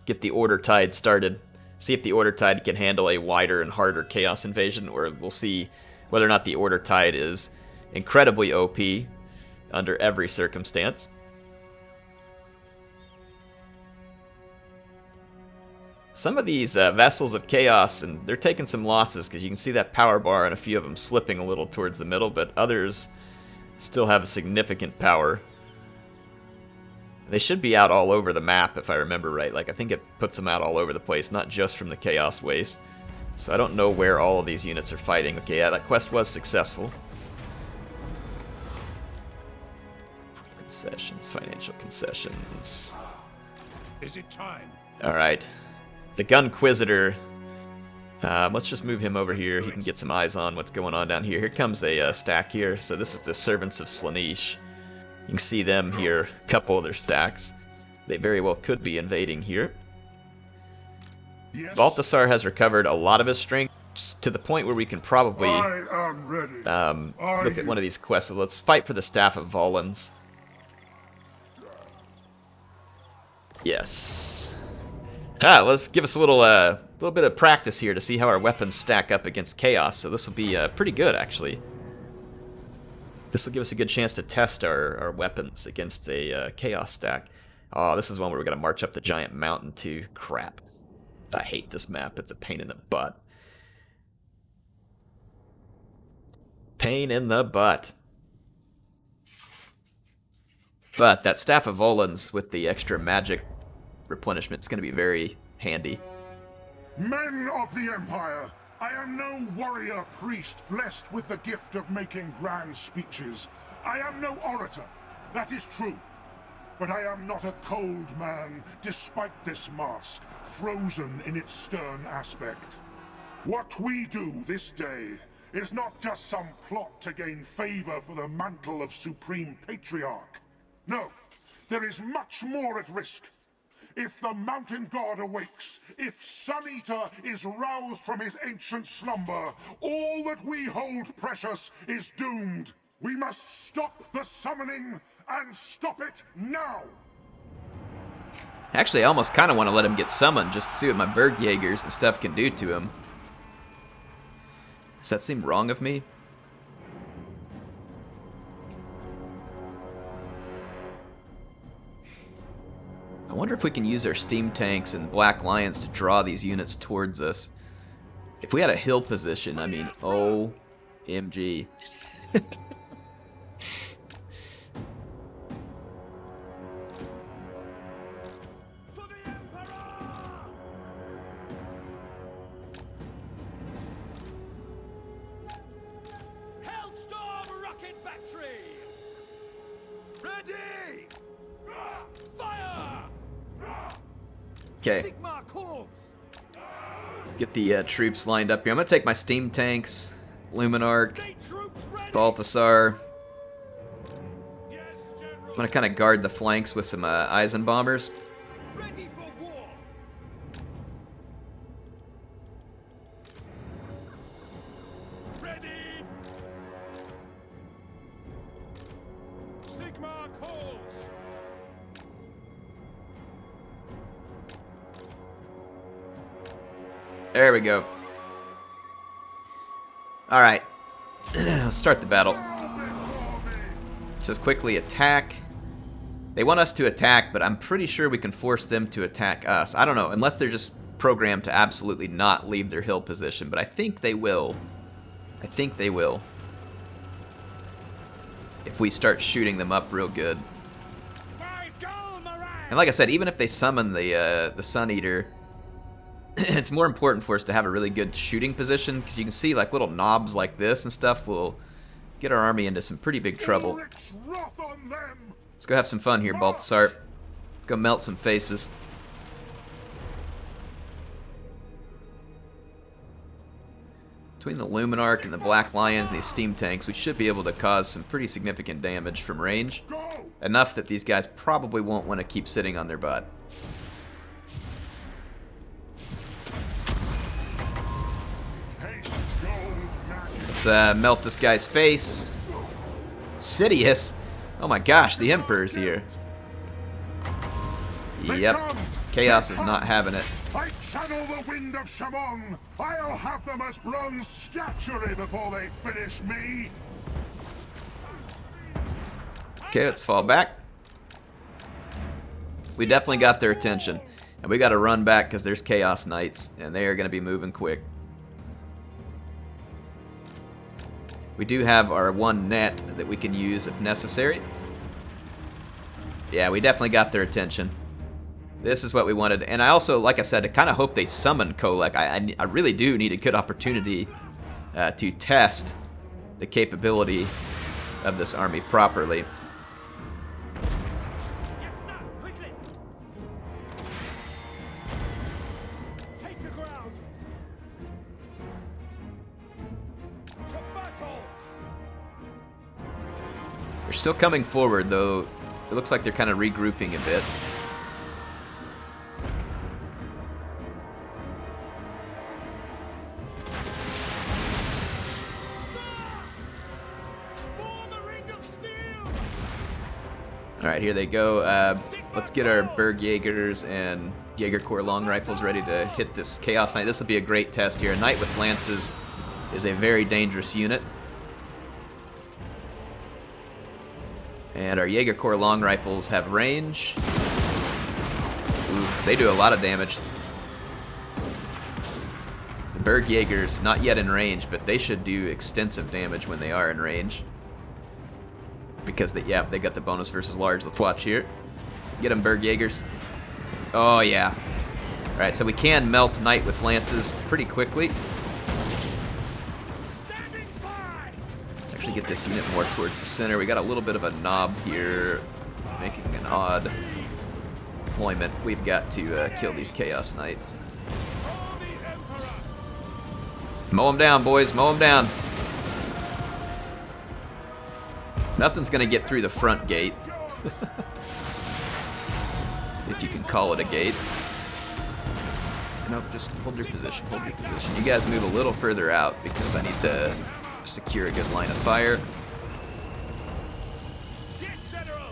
Get the Order Tide started. See if the Order Tide can handle a wider and harder chaos invasion, or we'll see whether or not the Order Tide is incredibly OP under every circumstance. Some of these vessels of chaos, and they're taking some losses because you can see that power bar and a few of them slipping a little towards the middle, but others still have a significant power. They should be out all over the map if I remember right. Like, I think it puts them out all over the place, not just from the chaos waste. So I don't know where all of these units are fighting. Okay, yeah, that quest was successful. Concessions, financial concessions. Is it time? Alright. The Gunquisitor. Let's just move him over here. He can get some eyes on what's going on down here. Here comes a stack here. So this is the Servants of Slaanesh. You can see them here, a couple of their stacks. They very well could be invading here. Yes. Balthasar has recovered a lot of his strength to the point where we can probably I am ready. look at one of these quests. Let's fight for the Staff of Volans. Yes. Let's give us a little bit of practice here to see how our weapons stack up against chaos. So this will be pretty good, actually. This will give us a good chance to test our weapons against a chaos stack. Oh, this is one where we're going to march up the giant mountain too. Crap. I hate this map. It's a pain in the butt. Pain in the butt. But that Staff of Volans with the extra magic replenishment is going to be very handy. Men of the Empire, I am no warrior priest blessed with the gift of making grand speeches. I am no orator, that is true. But I am not a cold man, despite this mask, frozen in its stern aspect. What we do this day is not just some plot to gain favor for the mantle of Supreme Patriarch. No, there is much more at risk. If the Mountain God awakes, if Sun Eater is roused from his ancient slumber, all that we hold precious is doomed. We must stop the summoning, and stop it now! Actually, I almost kind of want to let him get summoned just to see what my Bergjägers and stuff can do to him. Does that seem wrong of me? I wonder if we can use our steam tanks and black lions to draw these units towards us. If we had a hill position, I mean, OMG. Okay. Get the troops lined up here. I'm going to take my steam tanks, Luminarch, Balthasar. I'm going to kind of guard the flanks with some Eisenbombers. There we go. Alright. Let's start the battle. It says quickly attack. They want us to attack, but I'm pretty sure we can force them to attack us. I don't know, unless they're just programmed to absolutely not leave their hill position, but I think they will. I think they will. If we start shooting them up real good. And like I said, even if they summon the Sun Eater, it's more important for us to have a really good shooting position, because you can see like little knobs like this and stuff will get our army into some pretty big trouble. Let's go have some fun here, Balthasar. Let's go melt some faces. Between the Luminarch and the Black Lions and these steam tanks, we should be able to cause some pretty significant damage from range. Enough that these guys probably won't want to keep sitting on their butt. Let's melt this guy's face. Sidious? Oh my gosh, the Emperor's here. Yep. Chaos is not having it. I channel the wind of Shaman. I'll have them as bronze statuary before they finish me. Okay, let's fall back. We definitely got their attention. And we got to run back because there's Chaos Knights, and they are going to be moving quick. We do have our one net that we can use if necessary. Yeah, we definitely got their attention. This is what we wanted. And I also, like I said, I kind of hope they summon Kolek. I really do need a good opportunity to test the capability of this army properly. They're still coming forward, though. It looks like they're kind of regrouping a bit. Alright, here they go. Let's get our Bergjägers and Jaeger Corps long rifles ready to hit this Chaos Knight. This will be a great test here. A Knight with Lances is a very dangerous unit. And our Jaeger Corps long rifles have range. Ooh, they do a lot of damage. The Bergjägers, not yet in range, but they should do extensive damage when they are in range. Because they got the bonus versus large. Let's watch here. Get them, Bergjägers. Oh, yeah. Alright, so we can melt Knight with Lances pretty quickly. Let's actually get this unit more towards the center. We got a little bit of a knob here, making an odd deployment. We've got to kill these Chaos Knights. Mow them down, boys. Mow them down. Nothing's going to get through the front gate. If you can call it a gate. Nope, just hold your position, hold your position. You guys move a little further out because I need to secure a good line of fire. Yes, General.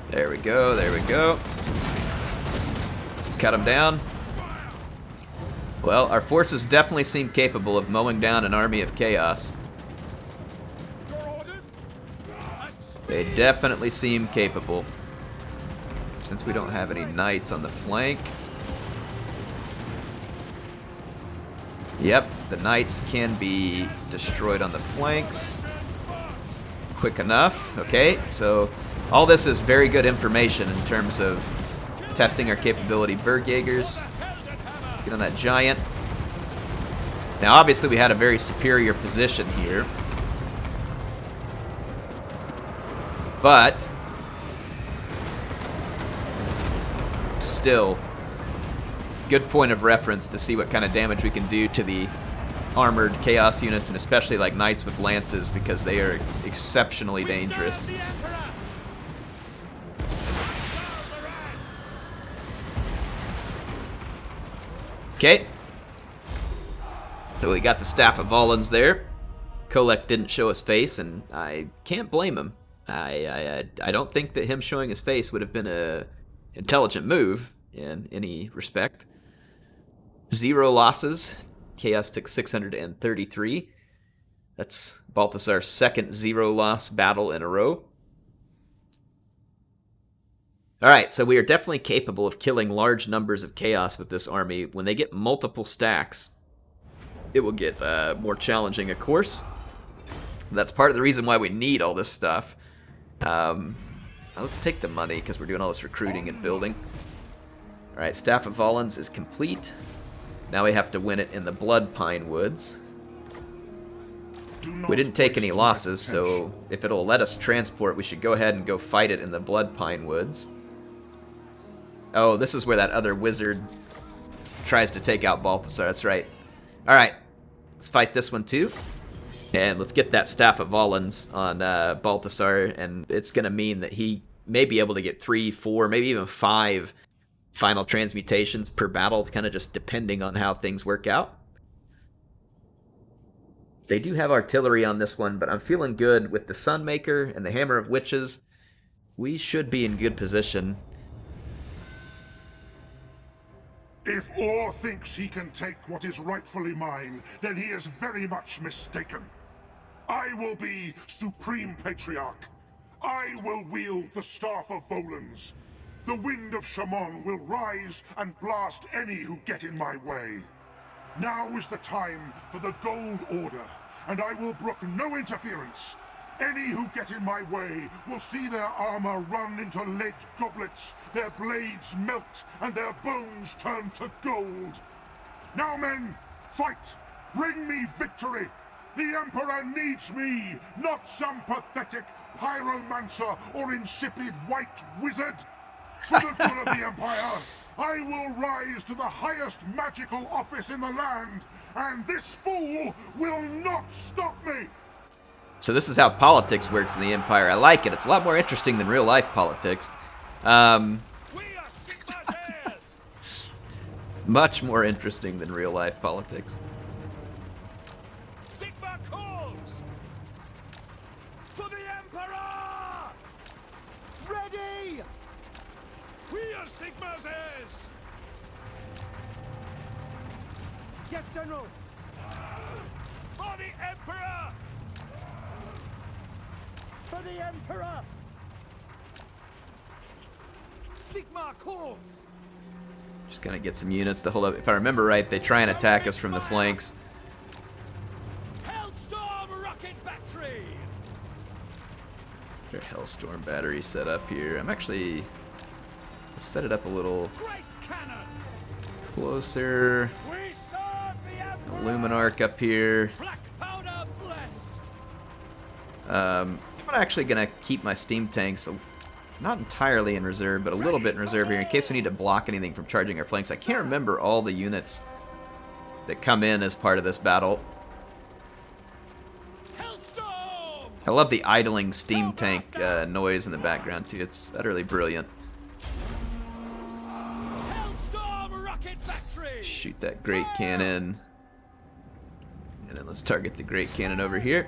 There we go, there we go. Cut them down. Well, our forces definitely seem capable of mowing down an army of chaos. They definitely seem capable. Since we don't have any knights on the flank. Yep, the knights can be destroyed on the flanks. Quick enough. Okay, so all this is very good information in terms of testing our capability. Bergjägers. Let's get on that giant. Now, obviously, we had a very superior position here. But still, good point of reference to see what kind of damage we can do to the armored chaos units, and especially like knights with lances, because they are exceptionally dangerous. Okay, so we got the Staff of Volans there. Kolek didn't show his face, and I can't blame him. I don't think that him showing his face would have been a intelligent move in any respect. 0 losses. Chaos took 633. That's Balthasar's second 0-loss battle in a row. Alright, so we are definitely capable of killing large numbers of chaos with this army. When they get multiple stacks, it will get more challenging, of course. That's part of the reason why we need all this stuff. Let's take the money because we're doing all this recruiting and building. Alright, Staff of Volans is complete. Now we have to win it in the Bloodpine Woods. We didn't take any losses, so if it'll let us transport, we should go ahead and go fight it in the Bloodpine Woods. Oh, this is where that other wizard tries to take out Balthasar. That's right. Alright, let's fight this one too. And let's get that Staff of Volans on Balthasar, and it's going to mean that he may be able to get 3, 4, maybe even 5 final transmutations per battle, kind of just depending on how things work out. They do have artillery on this one, but I'm feeling good with the Sunmaker and the Hammer of Witches. We should be in good position. If Or thinks he can take what is rightfully mine, then he is very much mistaken. I will be Supreme Patriarch. I will wield the staff of Volans. The wind of Shaman will rise and blast any who get in my way. Now is the time for the Gold Order, and I will brook no interference. Any who get in my way will see their armor run into lead goblets, their blades melt, and their bones turn to gold. Now, men, fight! Bring me victory! The Emperor needs me, not some pathetic pyromancer or insipid white wizard! For the good of the Empire, I will rise to the highest magical office in the land, and this fool will not stop me! So this is how politics works in the Empire. I like it. It's a lot more interesting than real-life politics. Much more interesting than real-life politics. Sigma calls! For the Emperor! Ready! We are Sigma's heirs! Yes, General! For the Emperor! For the Emperor! Sigma calls! Just gonna get some units to hold up. If I remember right, they try and attack us from the flanks. Hellstorm rocket battery! Their Hellstorm battery set up here. I'm actually let's set it up a little Great cannon! closer. We serve the Emperor! Luminarch up here. Black powder blessed! I'm actually gonna keep my steam tanks not entirely in reserve, but a little bit in reserve here in case we need to block anything from charging our flanks. I can't remember all the units that come in as part of this battle. Hellstorm! I love the idling steam tank noise in the background too. It's utterly brilliant. Hellstorm rocket battery! Shoot that great cannon. And then let's target the great cannon over here.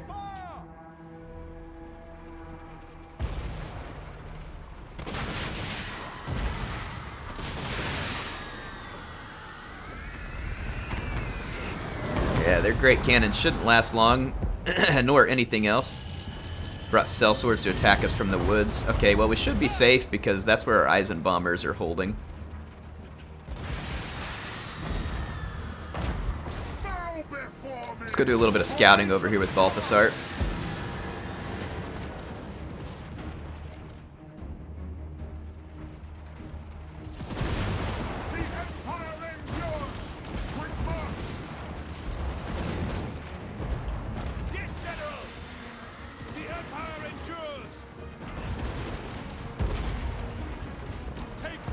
Yeah, their great cannons shouldn't last long, nor anything else. Brought sellswords to attack us from the woods. Okay, well we should be safe because that's where our Eisenbombers are holding. Let's go do a little bit of scouting over here with Balthasar.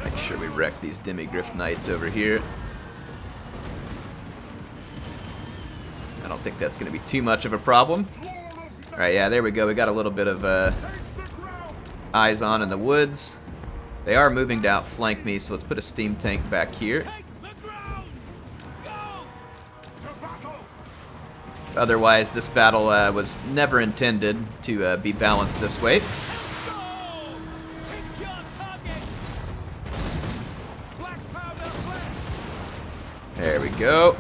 Make sure we wreck these Demigriff Knights over here. I don't think that's going to be too much of a problem. Alright, yeah, there we go. We got a little bit of eyes on in the woods. They are moving to outflank me, so let's put a steam tank back here. Otherwise, this battle was never intended to be balanced this way. There we go.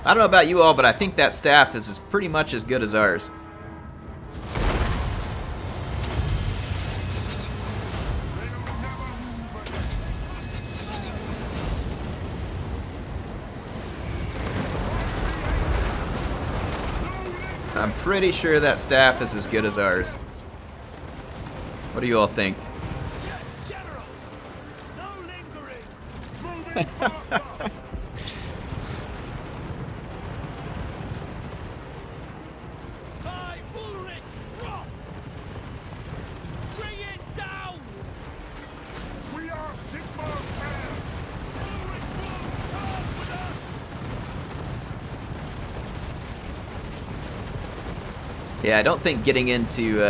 I don't know about you all, but I think that staff is pretty much as good as ours. I'm pretty sure that staff is as good as ours. What do you all think? Yes, General! No lingering! Moving faster! By Ulrich's wrath! Bring it down! We are Sigma's heirs! Ulrich will charge with us! Yeah, I don't think getting into,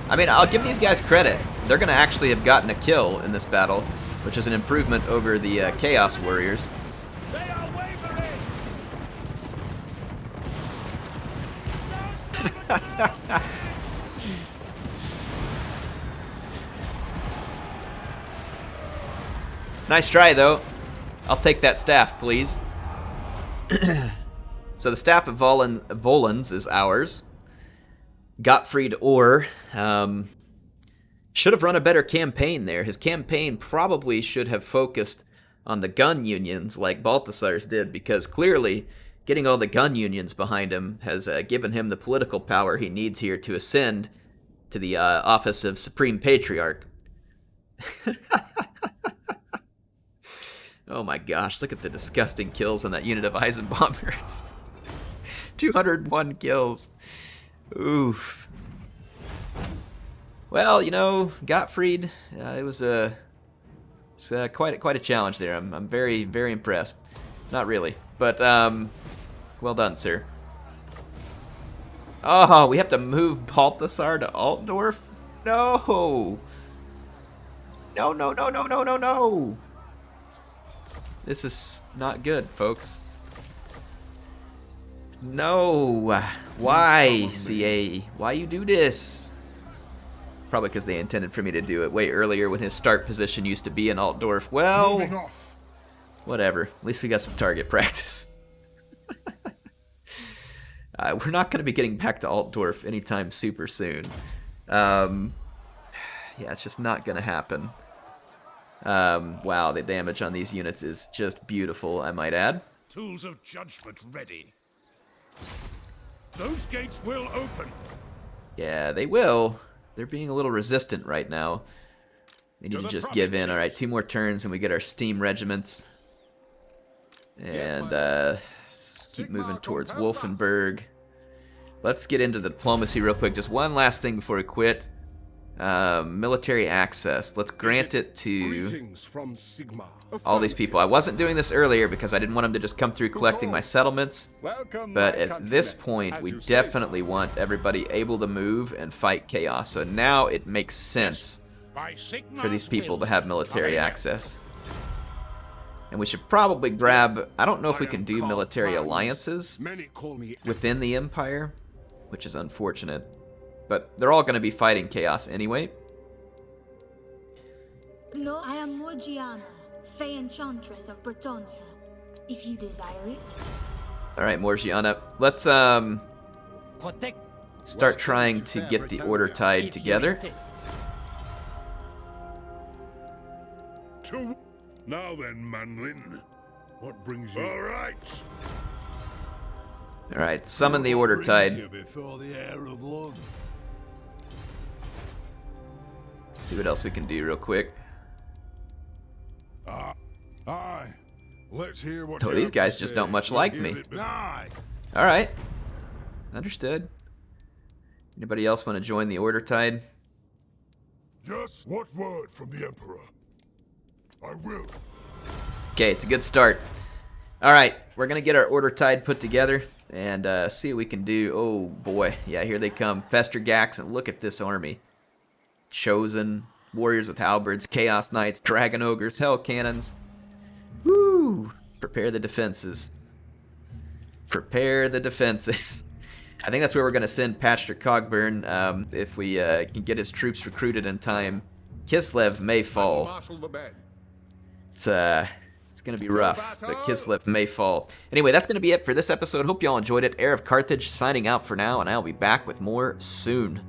I mean, I'll give these guys credit. They're going to actually have gotten a kill in this battle, which is an improvement over the Chaos Warriors. They are wavering! Nice try, though. I'll take that staff, please. So the staff of Volans is ours. Gottfried Orr should have run a better campaign there. His campaign probably should have focused on the gun unions like Balthasar's did, because clearly getting all the gun unions behind him has given him the political power he needs here to ascend to the office of Supreme Patriarch. Oh my gosh, look at the disgusting kills on that unit of Eisenbombers. 201 kills. Oof. Well, you know, Gottfried, it was quite a challenge there. I'm very, very impressed. Not really, but well done, sir. Oh, we have to move Balthasar to Altdorf? No! No, no, no, no, no, no, no! This is not good, folks. No! Why, CA? Why you do this? Probably because they intended for me to do it way earlier when his start position used to be in Altdorf. Well, whatever. At least we got some target practice. We're not going to be getting back to Altdorf anytime super soon. Yeah, it's just not going to happen. Wow, the damage on these units is just beautiful, I might add. Tools of judgment ready. Those gates will open. Yeah, they will. They're being a little resistant right now. They need to just give in. All right, 2 more turns and we get our steam regiments. And keep moving towards Wolfenburg. Let's get into the diplomacy real quick. Just one last thing before we quit. Military access. Let's grant it to all these people. I wasn't doing this earlier because I didn't want them to just come through collecting my settlements. But at this point, we definitely want everybody able to move and fight chaos. So now it makes sense for these people to have military access. And we should probably grab... I don't know if we can do military alliances within the Empire, which is unfortunate. But they're all going to be fighting chaos anyway. No, I am Morgiana, Fey Enchantress of Bretonia, if you desire it. Alright, Morgiana. Let's start trying to get the order tied together. Now then, Manlin, what brings you? All right. Alright, summon the order tide. See what else we can do real quick. Aye. Let's hear what. Oh, these guys just don't much like me. Alright. Understood. Anybody else want to join the order tide? Yes, what word from the Emperor? I will. Okay, it's a good start. Alright, we're going to get our order tide put together and see what we can do. Oh boy, yeah, here they come. Festergax, and look at this army. Chosen, warriors with halberds, chaos knights, dragon ogres, hell cannons. Woo! Prepare the defenses. Prepare the defenses. I think that's where we're going to send Patrick Cogburn if we can get his troops recruited in time. Kislev may fall. It's going to be rough, but Kislev may fall. Anyway, that's going to be it for this episode. Hope y'all enjoyed it. HeirofCarthage signing out for now, and I'll be back with more soon.